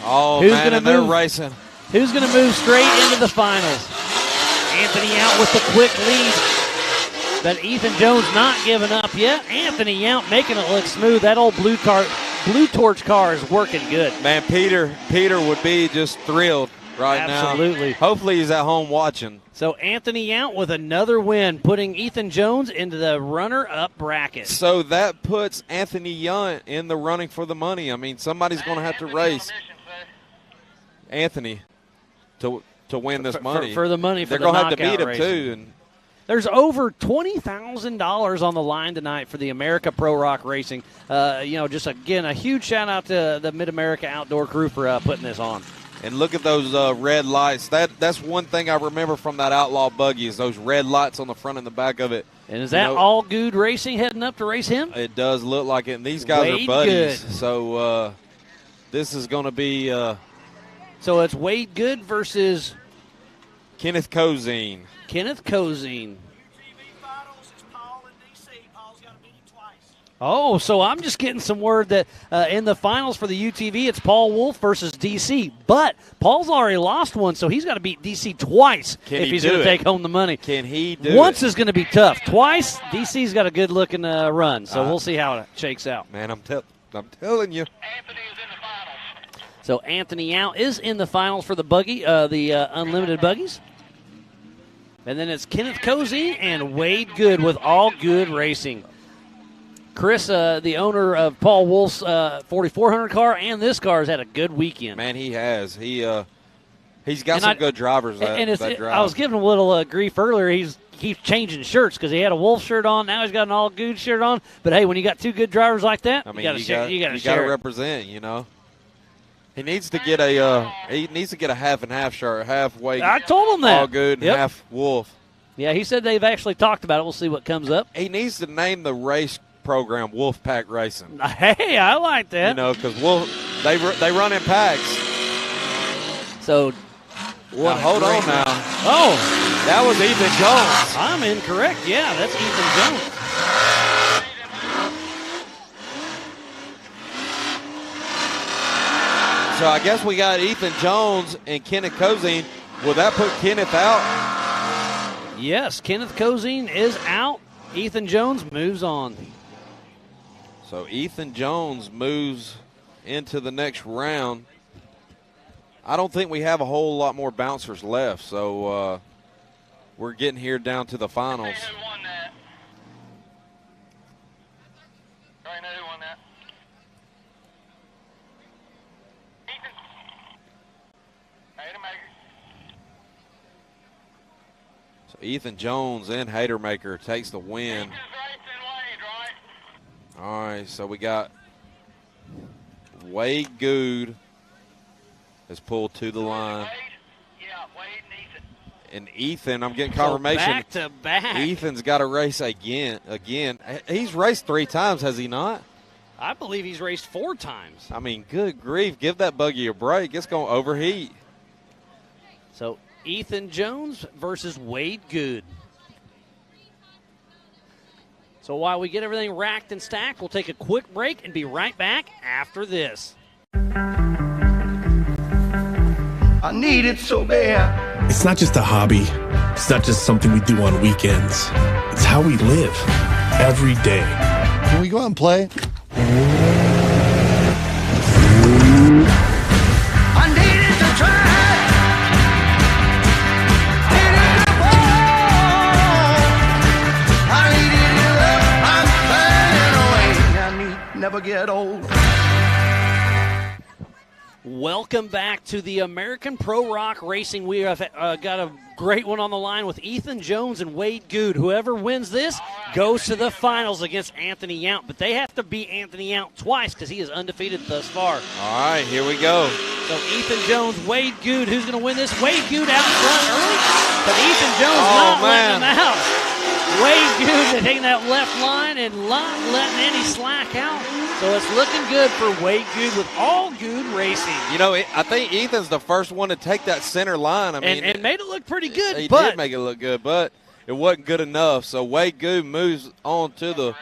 Oh, Who's man, gonna and they're move? racing. Who's going to move straight into the finals? Anthony Yount with the quick lead. But Ethan Jones not giving up yet. Anthony Yount making it look smooth. That old blue torch car is working good. Man, Peter would be just thrilled right now. Absolutely. Hopefully he's at home watching. So Anthony Yount with another win, putting Ethan Jones into the runner-up bracket. So that puts Anthony Yount in the running for the money. I mean, somebody's going to have to race. Anthony to win this money. For the money for They're the going to have to knockout beat him, racing. too. And There's over $20,000 on the line tonight for the America Pro Rock Racing. Just, again, a huge shout-out to the Mid-America Outdoor crew for putting this on. And look at those red lights. That's one thing I remember from that Outlaw buggy is those red lights on the front and the back of it. And is that All Good Racing heading up to race him? It does look like it. And these guys Wade are buddies. Good. So this is going to be so it's Wade Good versus Kenneth Cozine. Kenneth Cozine. UTV finals is Paul and DC. Paul's got to beat him twice. Oh, so I'm just getting some word that in the finals for the UTV, it's Paul Wolf versus DC. But Paul's already lost one, so he's got to beat DC twice if he's going to take home the money. Can he do Once it? is going to be tough. Twice, DC's got a good-looking run, so we'll see how it shakes out. Man, I'm telling you. Anthony is in the finals. So Anthony Out is in the finals for the buggy, the unlimited buggies. And then it's Kenneth Cozine and Wade Good with All Good Racing. Chris, the owner of Paul Wolf's 4400 car and this car, has had a good weekend. Man, he has. He's got some good drivers that drive. I was giving him a little grief earlier. He keeps changing shirts because he had a Wolf shirt on. Now he's got an All Good shirt on. But, hey, when you got two good drivers like that, I mean, you got to represent, you know. He needs to get a half and half shirt, halfway. I told him that. All Good and half Wolf. Yeah, he said they've actually talked about it. We'll see what comes up. He needs to name the race program Wolfpack Racing. Hey, I like that. You know, because they run in packs. So, well, hold on now. Oh, that was Ethan Jones. I'm incorrect. Yeah, that's Ethan Jones. So I guess we got Ethan Jones and Kenneth Cozine. Will that put Kenneth out? Yes, Kenneth Cozine is out. Ethan Jones moves on. So Ethan Jones moves into the next round. I don't think we have a whole lot more bouncers left, so we're getting here down to the finals. Who won that? I know who won that. Ethan. Hatermaker. So Ethan Jones and Hatermaker takes the win. Ethan's racing Wade, right? All right, so we got Wade Good is pulled to the line. Wade? Yeah, Wade and Ethan. And Ethan, I'm getting confirmation. So back to back. Ethan's got to race again. He's raced 3 times, has he not? I believe he's raced 4 times. I mean, good grief. Give that buggy a break. It's going to overheat. So Ethan Jones versus Wade Good. So while we get everything racked and stacked, we'll take a quick break and be right back after this. I need it so bad. It's not just a hobby. It's not just something we do on weekends. It's how we live every day. Can we go out and play? I needed to try. Needed to fall. I needed your love. I'm fading away. I need never get old. Welcome back to the American Pro Rock Racing. We have got a great one on the line with Ethan Jones and Wade Good. Whoever wins this goes to the finals against Anthony Yount. But they have to beat Anthony Yount twice because he is undefeated thus far. All right, here we go. So Ethan Jones, Wade Good. Who's going to win this? Wade Good out front early, but Ethan Jones not letting him out. Wade Good taking that left line and not letting any slack out. So it's looking good for Wade Good with All Good Racing. You know, I think Ethan's the first one to take that center line. I mean, and made it look pretty good. He but did make it look good, but it wasn't good enough. So Wade Good moves on to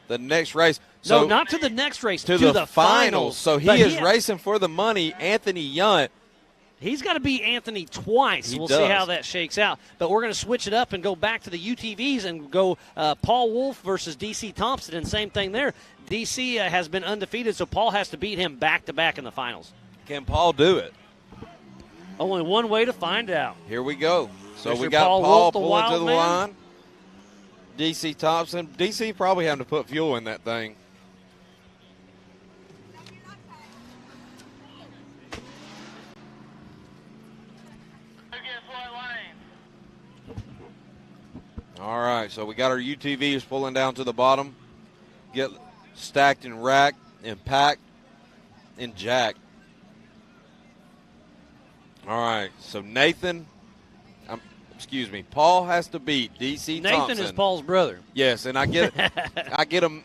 the next race. So no, not to the next race, to the finals. So he is racing for the money. Anthony Yount. He's got to beat Anthony twice. We'll see how that shakes out. But we're going to switch it up and go back to the UTVs and go Paul Wolf versus DC Thompson. And same thing there. DC has been undefeated, so Paul has to beat him back-to-back in the finals. Can Paul do it? Only one way to find out. Here we go. So Mr. we got Paul Paul Wolf, the pulling wild to the man. line. DC Thompson. DC probably having to put fuel in that thing. So we got our UTVs pulling down to the bottom, get stacked and racked and packed and jacked. All right, so Paul has to beat DC Thompson. Nathan is Paul's brother. Yes, and I get him,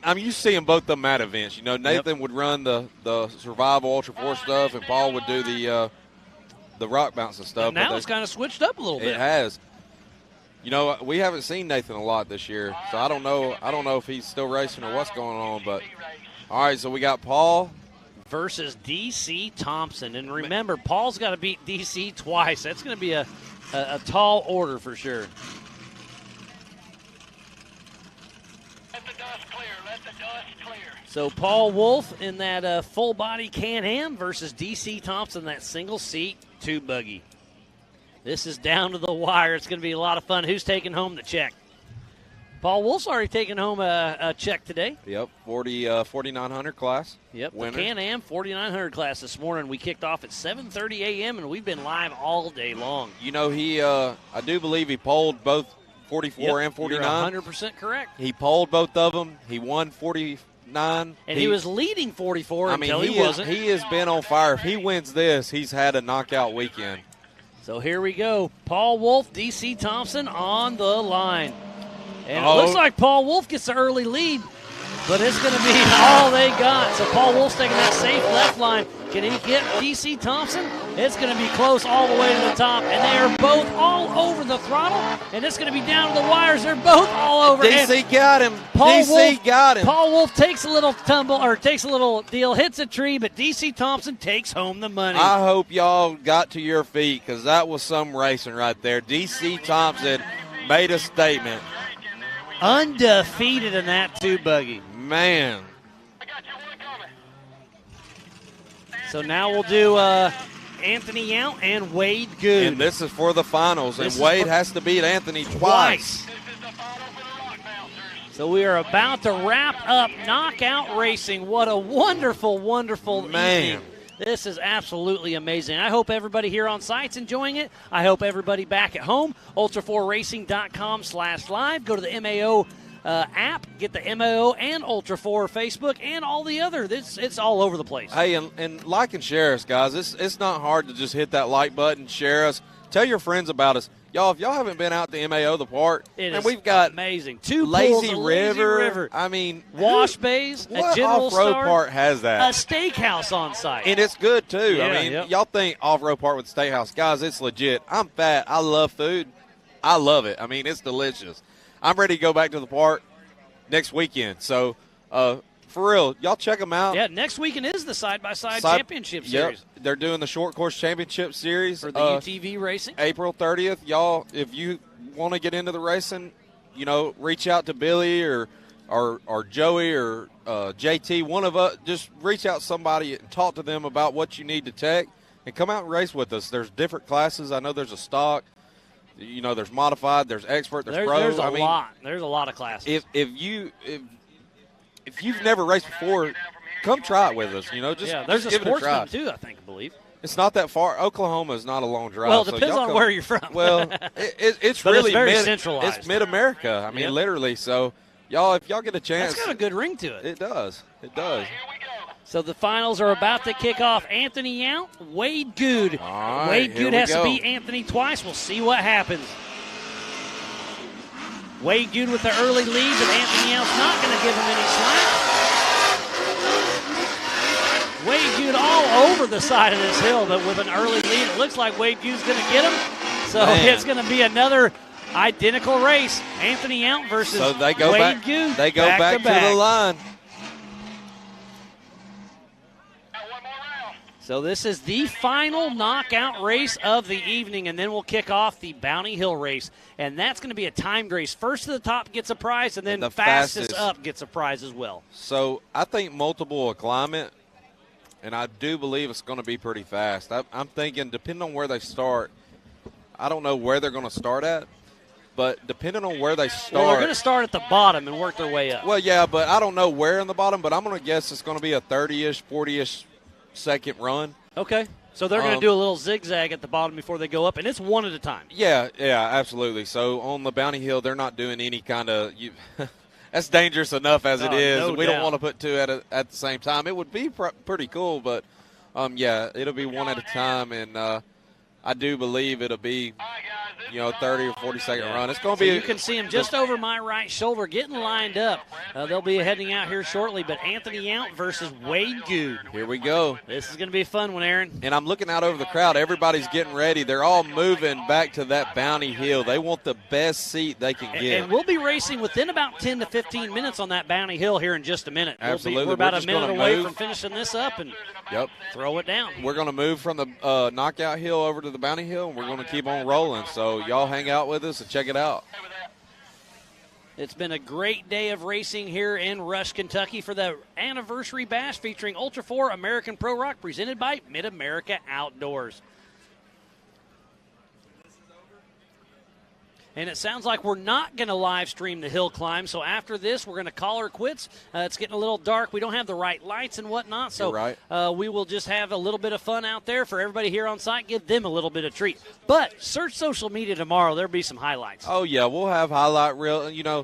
I'm used to seeing both of them at events. Nathan would run the survival Ultra 4 stuff, and Paul would do the rock bouncing stuff. And now it's kind of switched up a little bit. It has. We haven't seen Nathan a lot this year, so I don't know if he's still racing or what's going on. But all right, so we got Paul versus DC Thompson, and remember, Paul's got to beat DC twice. That's going to be a tall order for sure. Let the dust clear. Let the dust clear. So Paul Wolf in that full-body Can-Am versus DC Thompson, that single-seat tube buggy. This is down to the wire. It's going to be a lot of fun. Who's taking home the check? Paul Wolf's already taking home a check today. Yep, 4,900 class. Yep, winner. The Can-Am 4,900 class this morning. We kicked off at 7:30 a.m., and we've been live all day long. I do believe he polled both 44 and 49. You're 100% correct. He polled both of them. He won 49. And he was leading 44 until he wasn't. He has been on fire. If he wins this, he's had a knockout weekend. So here we go. Paul Wolf, DC Thompson on the line. And it looks like Paul Wolf gets the early lead, but it's going to be all they got. So Paul Wolf's taking that safe left line. Can he get DC Thompson? It's going to be close all the way to the top, and they are both all over the throttle, and it's going to be down to the wires. They're both all over. DC got him. DC got him. Paul Wolf takes a little takes a little deal, hits a tree, but DC Thompson takes home the money. I hope y'all got to your feet because that was some racing right there. DC Thompson made a statement. Undefeated in that tube buggy. Man. So now we'll do Anthony Yount and Wade Good. And this is for the finals, and Wade has to beat Anthony twice. So we are about to wrap up knockout racing. What a wonderful, wonderful evening. This is absolutely amazing. I hope everybody here on site's enjoying it. I hope everybody back at home, ultra4racing.com/live. Go to the MAO app, get the MAO and Ultra 4 Facebook and all the other. It's all over the place. Hey, and like and share us, guys. It's not hard to just hit that like button, share us, tell your friends about us. Y'all, if y'all haven't been out to MAO, the park, and we've got amazing. Two lazy pools, river. I mean, wash bays, what a general off-road store, park has that? A steakhouse on site. And it's good, too. Yeah, I mean, y'all think off-road park with the steakhouse. Guys, it's legit. I'm fat. I love food. I love it. I mean, it's delicious. I'm ready to go back to the park next weekend. So, for real, y'all check them out. Yeah, next weekend is the side-by-side championship series. Yep, they're doing the short course championship series. For the UTV racing. April 30th. Y'all, if you want to get into the racing, reach out to Billy or Joey or JT, one of us. Just reach out to somebody and talk to them about what you need to take and come out and race with us. There's different classes. I know there's a stock. There's modified, there's expert, there's pro. There's a lot. There's a lot of classes. If you've never raced before, come try it with us. There's just a give it a try. sportsman too, I believe. It's not that far. Oklahoma is not a long drive. Well, it depends on where you're from. Well, it's but really it's very centralized. It's mid-America. I mean, literally. So, y'all, if y'all get a chance, that's got a good ring to it. It does. It does. So the finals are about to kick off. Anthony Yount, Wade Good. All right, Wade Good has to beat Anthony twice. We'll see what happens. Wade Good with the early lead, but Anthony Yount's not going to give him any slack. Wade Good all over the side of this hill, but with an early lead, it looks like Wade Good's going to get him. So it's going to be another identical race. Anthony Yount versus Wade Good. They go back to the line. So this is the final knockout race of the evening, and then we'll kick off the Bounty Hill race. And that's going to be a timed race. First to the top gets a prize, and then the fastest up gets a prize as well. So I think multiple alignment, and I do believe it's going to be pretty fast. I'm thinking, depending on where they start, I don't know where they're going to start at, but depending on where they start. Well, they're going to start at the bottom and work their way up. Well, yeah, but I don't know where in the bottom, but I'm going to guess it's going to be a 30-ish, 40-ish second run. Okay. So they're going to do a little zigzag at the bottom before they go up, and it's one at a time. Yeah, absolutely. So on the Bounty Hill, they're not doing any kind of that's dangerous enough as it is. No We doubt. don't want to put two at the same time. It would be pretty cool, but it'll be one at a time, and I do believe it'll be 30 or 40-second run. It's going to be. You can see him just over my right shoulder getting lined up. They'll be heading out here shortly, but Anthony Yount versus Wade Good. Here we go. This is going to be a fun one, Aaron. And I'm looking out over the crowd. Everybody's getting ready. They're all moving back to that Bounty Hill. They want the best seat they can get. And we'll be racing within about 10 to 15 minutes on that Bounty Hill here in just a minute. Absolutely. We're about We're a just minute gonna away move. from finishing this up and throw it down. We're going to move from the Knockout Hill over to the Bounty Hill, and we're going to keep on rolling. So y'all hang out with us and check it out. It's been a great day of racing here in Rush, Kentucky for the Anniversary Bash featuring Ultra 4 American Pro Rock presented by Mid-America Outdoors. And it sounds like we're not going to live stream the hill climb, so after this we're going to call her quits. It's getting a little dark. We don't have the right lights and whatnot, so You're right. we will just have a little bit of fun out there for everybody here on site, give them a little bit of treat. But search social media tomorrow. There'll be some highlights. Oh, yeah, we'll have highlight reel.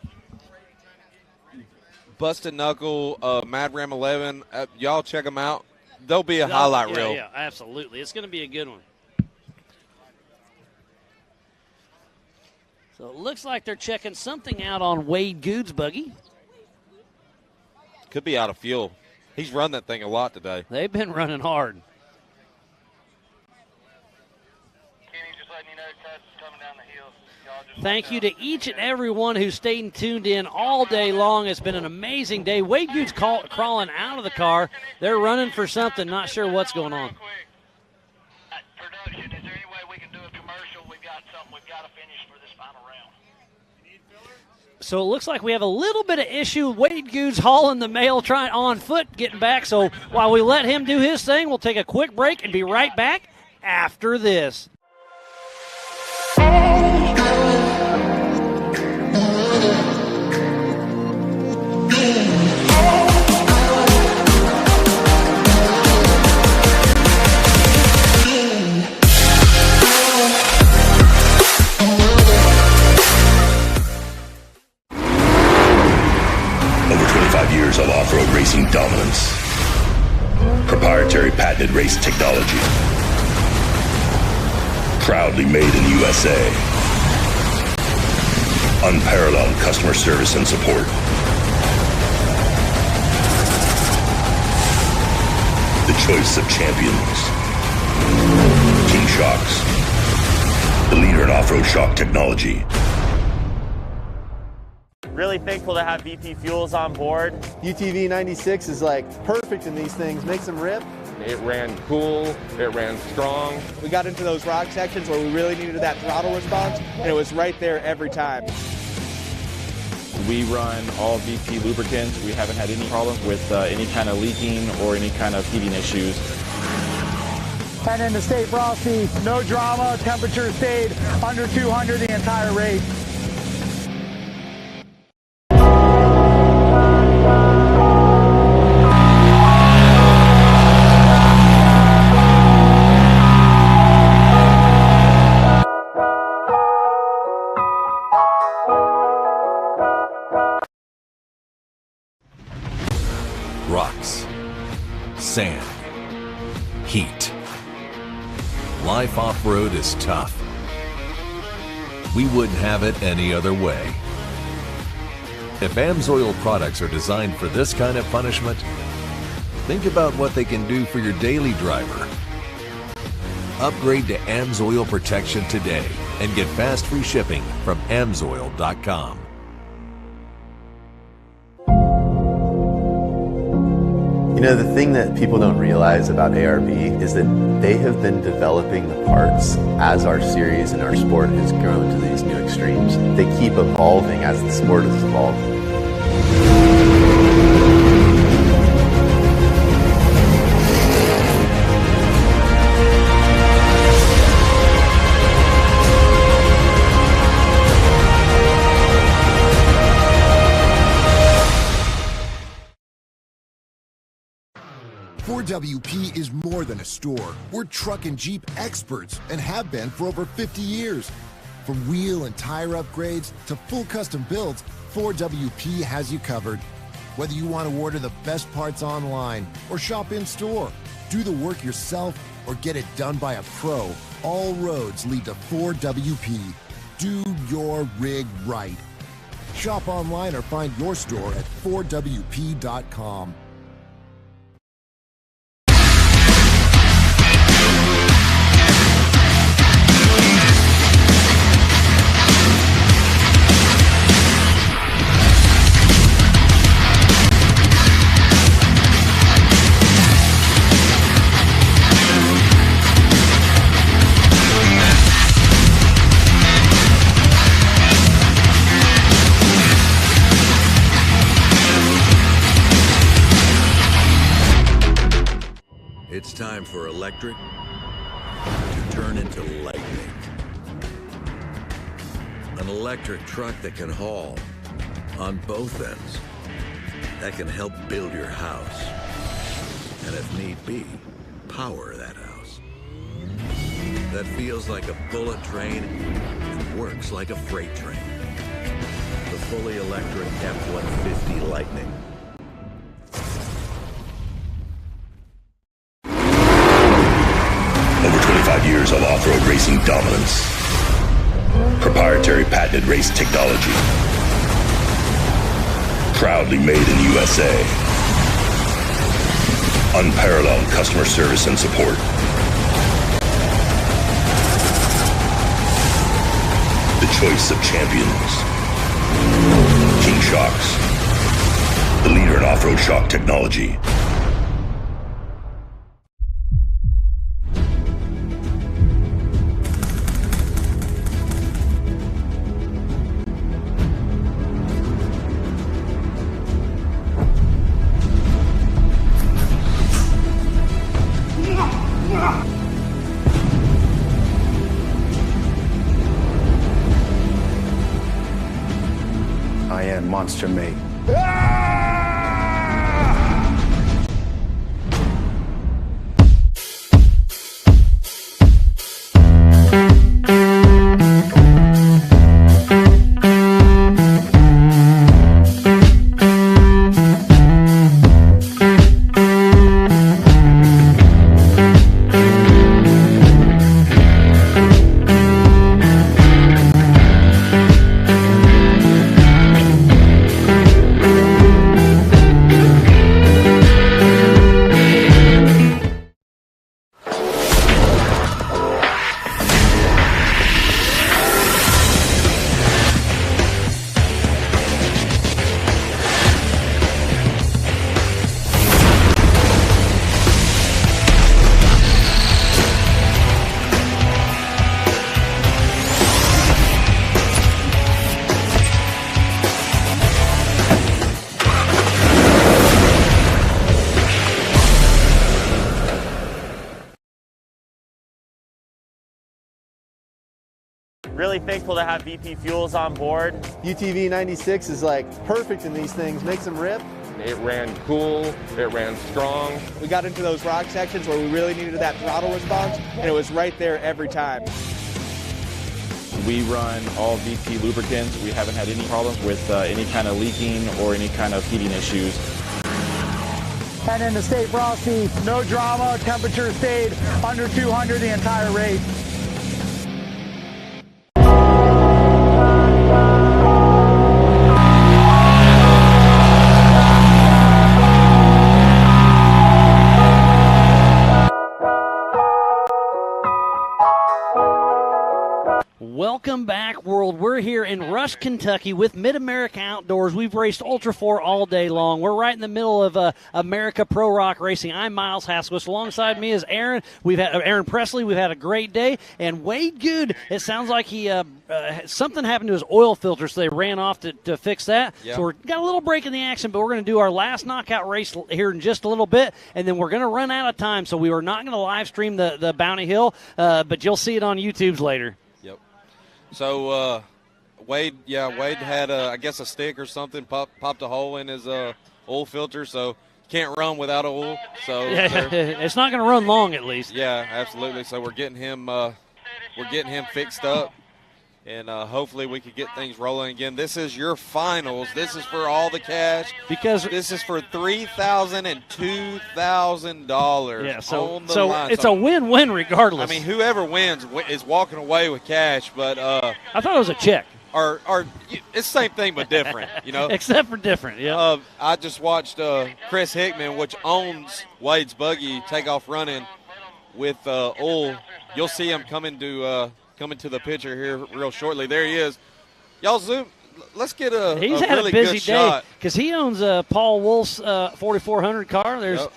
Busted Knuckle, Mad Ram 11, y'all check them out. There'll be a highlight reel. Yeah, absolutely. It's going to be a good one. So it looks like they're checking something out on Wade Good's buggy. Could be out of fuel. He's run that thing a lot today. They've been running hard. Thank you to each and every one who stayed and tuned in all day long. It's been an amazing day. Wade Good's crawling out of the car. They're running for something. Not sure what's going on. Production, is there any way we can do a commercial? We've got something we've got to finish for this final round. So it looks like we have a little bit of issue. Wade Good's hauling the mail, trying on foot, getting back. So while we let him do his thing, we'll take a quick break and be right back after this. Over 25 years of off-road racing dominance. Proprietary patented race technology. Proudly made in the USA. Unparalleled customer service and support. The choice of champions. King Shocks. The leader in off-road shock technology. Really thankful to have VP Fuels on board. UTV 96 is like perfect in these things, makes them rip. It ran cool, it ran strong. We got into those rock sections where we really needed that throttle response, and it was right there every time. We run all VP lubricants. We haven't had any problem with any kind of leaking or any kind of heating issues. Heading to stay frosty, no drama, temperature stayed under 200 the entire race. Rocks, sand, heat. Life off-road is tough. We wouldn't have it any other way. If AMSOIL products are designed for this kind of punishment, think about what they can do for your daily driver. Upgrade to AMSOIL protection today and get fast free shipping from AMSOIL.com. You know, the thing that people don't realize about ARB is that they have been developing the parts as our series and our sport has grown to these new extremes. They keep evolving as the sport has evolved. 4WP is more than a store. We're truck and Jeep experts and have been for over 50 years. From wheel and tire upgrades to full custom builds, 4WP has you covered. Whether you want to order the best parts online or shop in store, do the work yourself or get it done by a pro, all roads lead to 4WP. Do your rig right. Shop online or find your store at 4WP.com. It's time for electric to turn into lightning. An electric truck that can haul on both ends, that can help build your house, and if need be, power that house. That feels like a bullet train and works like a freight train. The fully electric F-150 Lightning. Over 25 years of off-road racing dominance. Proprietary patented race technology. Proudly made in the USA. Unparalleled customer service and support. The choice of champions. King Shocks. The leader in off-road shock technology. I am monster made. Really thankful to have VP Fuels on board. UTV 96 is like perfect in these things, makes them rip. It ran cool, it ran strong. We got into those rock sections where we really needed that throttle response, and it was right there every time. We run all VP lubricants. We haven't had any problems with any kind of leaking or any kind of heating issues. And in the state frosty, no drama, temperature stayed under 200 the entire race. Welcome back, world. We're here in Rush, Kentucky with Mid-America Outdoors. We've raced Ultra 4 all day long. We're right in the middle of America Pro Rock Racing. I'm Miles Haskell. Alongside me is Aaron. We've had Aaron Presley. We've had a great day. And Wade Good, it sounds like he something happened to his oil filter, so they ran off to fix that. Yep. So we've got a little break in the action, but we're going to do our last knockout race here in just a little bit, and then we're going to run out of time. So we are not going to live stream the Bounty Hill, but you'll see it on YouTube's later. So Wade had I guess a stick or something popped a hole in his oil filter. So can't run without oil. So it's not going to run long, at least. Yeah, absolutely. So we're getting him fixed up, and hopefully we could get things rolling again. This is your finals. This is for all the cash, because this is for $3,000 and $2,000. Yeah, so on the line. It's a win-win regardless. I mean, whoever wins is walking away with cash. But I thought it was a check. Or it's the same thing but different, Except for different, yeah. I just watched Chris Hickman, which owns Wade's Buggy, take off running with oil. You'll see him coming to the picture here real shortly. There he is. Y'all zoom. Let's get a He's a had really a busy good day shot. because he owns Paul Wolf's 4400 car. There's.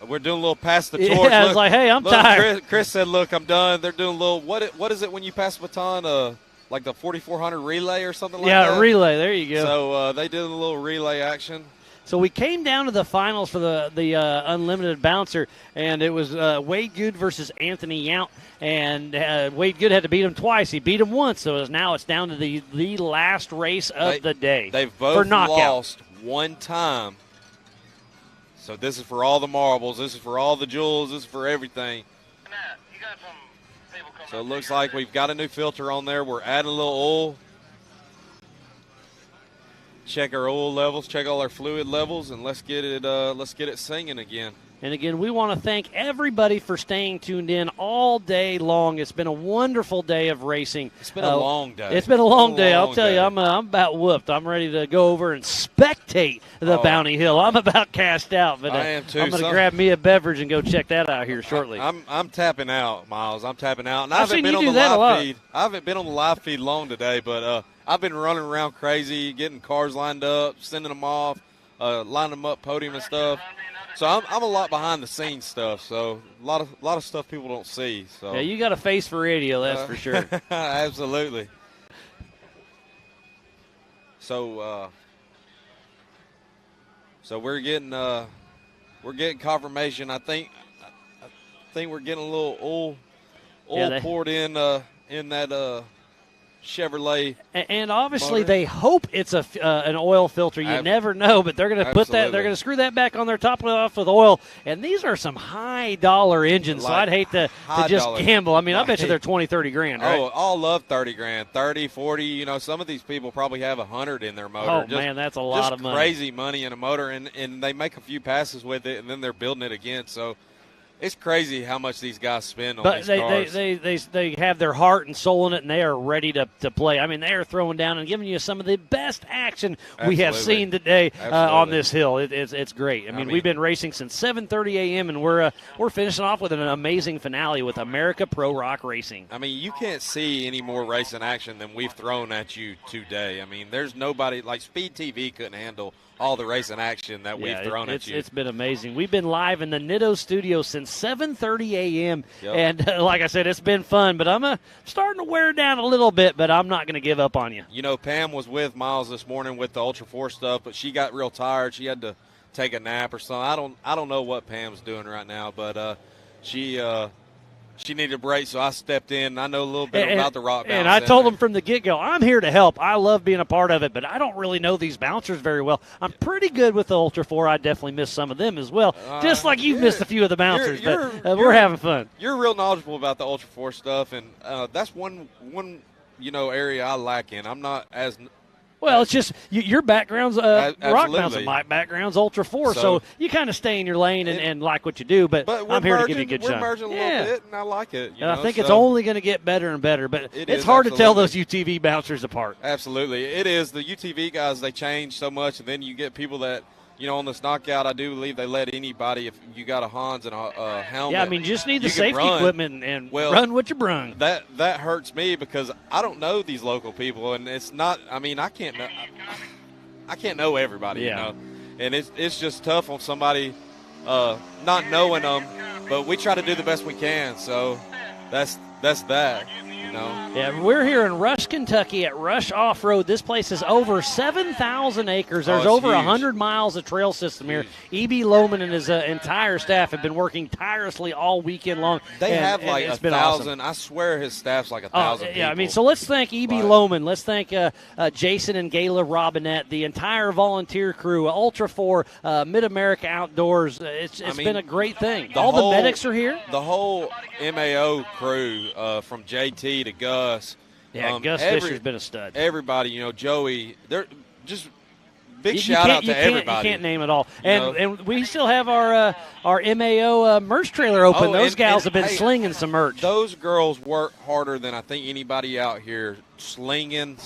We're doing a little pass the torch. Yeah, I was like, hey, I'm tired. Chris said, look, I'm done. They're doing a little, what is it when you pass the baton? Like the 4400 relay or something like that? Yeah, relay. There you go. So they did a little relay action. So we came down to the finals for the unlimited bouncer, and it was Wade Good versus Anthony Yount. And Wade Good had to beat him twice. He beat him once, so now it's down to the last race of the day. They've both lost one time. So this is for all the marbles. This is for all the jewels. This is for everything. So it looks like we've got a new filter on there. We're adding a little oil. Check our oil levels. Check all our fluid levels, and let's get it singing again. And again, we want to thank everybody for staying tuned in all day long. It's been a wonderful day of racing. It's been a long day. It's been a long day. I'll tell you, I'm about whooped. I'm ready to go over and spectate the Bounty Hill. I'm about cast out, but I am too. I'm going to grab me a beverage and go check that out here shortly. I'm tapping out, Miles. I'm tapping out. And I've haven't seen been you on do the that a live lot. feed. I haven't been on the live feed long today, but I've been running around crazy, getting cars lined up, sending them off, lining them up, podium and stuff. So I'm a lot behind the scenes stuff. So a lot of stuff people don't see. So yeah, you got a face for radio, that's for sure. Absolutely. So we're getting confirmation. I think we're getting a little oil poured in that Chevrolet. And obviously motor. they hope it's an oil filter. You never know, but they're going to put that. They're going to screw that back on there, top it off with oil. And these are some high dollar engines, so I'd hate to just gamble. I mean, I bet you they're 20, 30 grand, right? Oh, all love 30 grand, 30, 40. Some of these people probably have 100 in their motor. Oh, man, that's a lot of money. Crazy money in a motor, and they make a few passes with it, and then they're building it again. So it's crazy how much these guys spend on these cars. They have their heart and soul in it, and they are ready to play. I mean, they are throwing down and giving you some of the best action we have seen today on this hill. It's great. I mean, we've been racing since 7:30 a.m., and we're finishing off with an amazing finale with America Pro Rock Racing. I mean, you can't see any more racing action than we've thrown at you today. I mean, there's nobody like Speed TV couldn't handle all the racing action that we've thrown at you. It's been amazing. We've been live in the Nitto studio since 7:30 a.m. And like I said, it's been fun, but I'm starting to wear down a little bit, but I'm not going to give up on you. Pam was with Miles this morning with the Ultra 4 stuff, but she got real tired. She had to take a nap or something. I don't know what Pam's doing right now, but she needed a break, so I stepped in. I know a little bit about the rock bounce. And I told them from the get-go, I'm here to help. I love being a part of it, but I don't really know these bouncers very well. I'm pretty good with the Ultra 4. I definitely missed some of them as well, just like you've missed a few of the bouncers, but we're having fun. You're real knowledgeable about the Ultra 4 stuff, and that's one area I lack in. I'm not as – well, it's just your background's rock bouncing. My background's Ultra 4, so you kind of stay in your lane and like what you do, but I'm here to give you a good shot. We're merging a little bit, and I like it. I think it's only going to get better and better, but it's hard to tell those UTV bouncers apart. Absolutely. It is. The UTV guys, they change so much, and then you get people that – on this knockout, I do believe they let anybody, if you got a Hans and a helmet. Yeah, I mean, just need the safety equipment and run what you brung. That hurts me because I don't know these local people, and it's not. I mean, I can't know everybody, and it's just tough on somebody not knowing them. But we try to do the best we can, so that's that, Yeah, we're here in Rush, Kentucky at Rush Off-Road. This place is over 7,000 acres. There's over 100 miles of trail system here. E.B. Lohman and his entire staff have been working tirelessly all weekend long. They have like 1,000. Awesome. I swear his staff's like 1,000 people. Yeah, I mean, so let's thank E.B. Lohman. Let's thank Jason and Gayla Robinette, the entire volunteer crew, Ultra 4, Mid-America Outdoors. It's been a great thing. All the medics are here. The whole MAO crew, from JT to Gus. Yeah, Gus Fisher's been a stud. Everybody, Joey, they're just big shout out to everybody. You can't name it all. And we still have our MAO merch trailer open. Those gals have been slinging some merch. Those girls work harder than I think anybody out here slinging,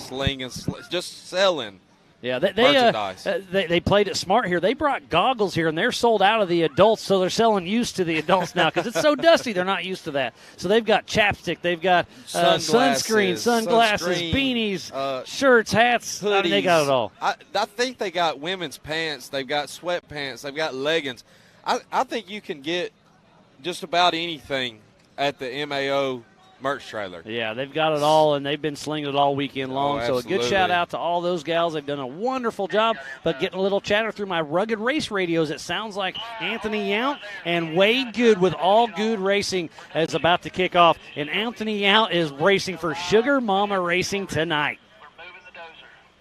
just selling. Yeah, merchandise. They played it smart here. They brought goggles here, and they're sold out of the adults, so they're selling used to the adults now because it's so dusty. They're not used to that. So they've got chapstick, they've got sunscreen, sunglasses, beanies, shirts, hats. Hoodies. I mean, they got it all. I think they got women's pants. They've got sweatpants. They've got leggings. I think you can get just about anything at the MAO merch trailer. Yeah, they've got it all, and they've been slinging it all weekend long. So a good shout out to all those gals. They've done a wonderful job. But getting a little chatter through my rugged race radios, it sounds like Anthony Yount and Wade Good with All Good Racing is about to kick off. And Anthony Yount is racing for Sugar Mama Racing tonight.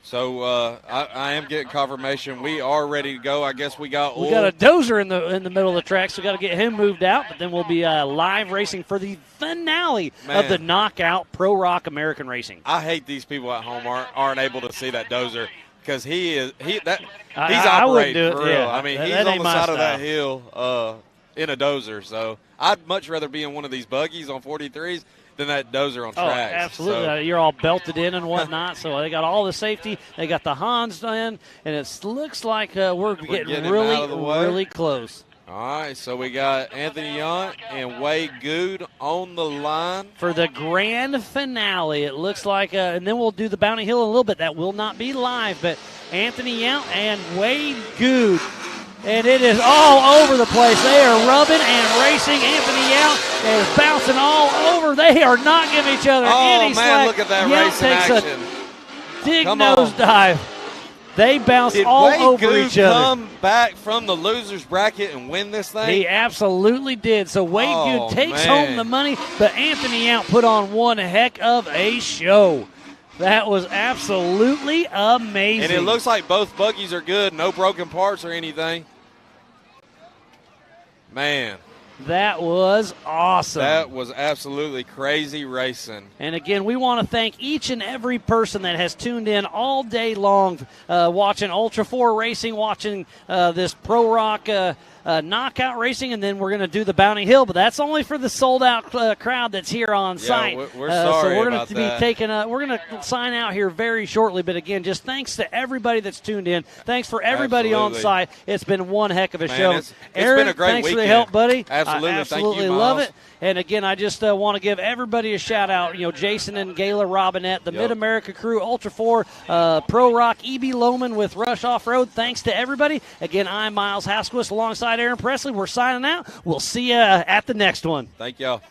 So I am getting confirmation. We are ready to go. I guess we got a dozer in the middle of the track, so we got to get him moved out. But then we'll be live racing for the finale of the Knockout Pro Rock American Racing. I hate these people at home aren't able to see that dozer because he's I wouldn't do operating it. for real. Yeah, I mean, he's on the side of that hill in a dozer. So I'd much rather be in one of these buggies on 43s than that dozer on tracks. Absolutely. So. You're all belted in and whatnot, so they got all the safety. They got the Hans in, and it looks like we're getting really close. All right, so we got Anthony Yount and Wade Good on the line. For the grand finale, it looks like, and then we'll do the Bounty Hill in a little bit. That will not be live, but Anthony Yount and Wade Good. And it is all over the place. They are rubbing and racing. Anthony Yount is bouncing all over. They are not giving each other any slack. Look at that Yount racing action. A dig nosedive. They bounce all over Good each other. Come back from the losers bracket and win this thing? He absolutely did. So Wade Good takes home the money, but Anthony Yount put on one heck of a show. That was absolutely amazing. And it looks like both buggies are good. No broken parts or anything. Man. That was awesome. That was absolutely crazy racing. And again, we want to thank each and every person that has tuned in all day long, watching Ultra 4 Racing, watching this Pro Rock knockout racing, and then we're going to do the Bounty Hill, but that's only for the sold-out crowd that's here on site. We're sorry so we're about that. We're going to sign out here very shortly, but again, just thanks to everybody that's tuned in. Thanks for everybody on site. It's been one heck of a show. It's Aaron, been a great thanks weekend. for the help, buddy. Absolutely. I absolutely Thank you, love Miles. it. And again, I just want to give everybody a shout out. Jason and Gayla Robinette, the Mid-America crew, Ultra 4, Pro Rock, E.B. Lohman with Rush Off-Road. Thanks to everybody. Again, I'm Miles Hasquist alongside Aaron Presley. We're signing out. We'll see you at the next one. Thank y'all.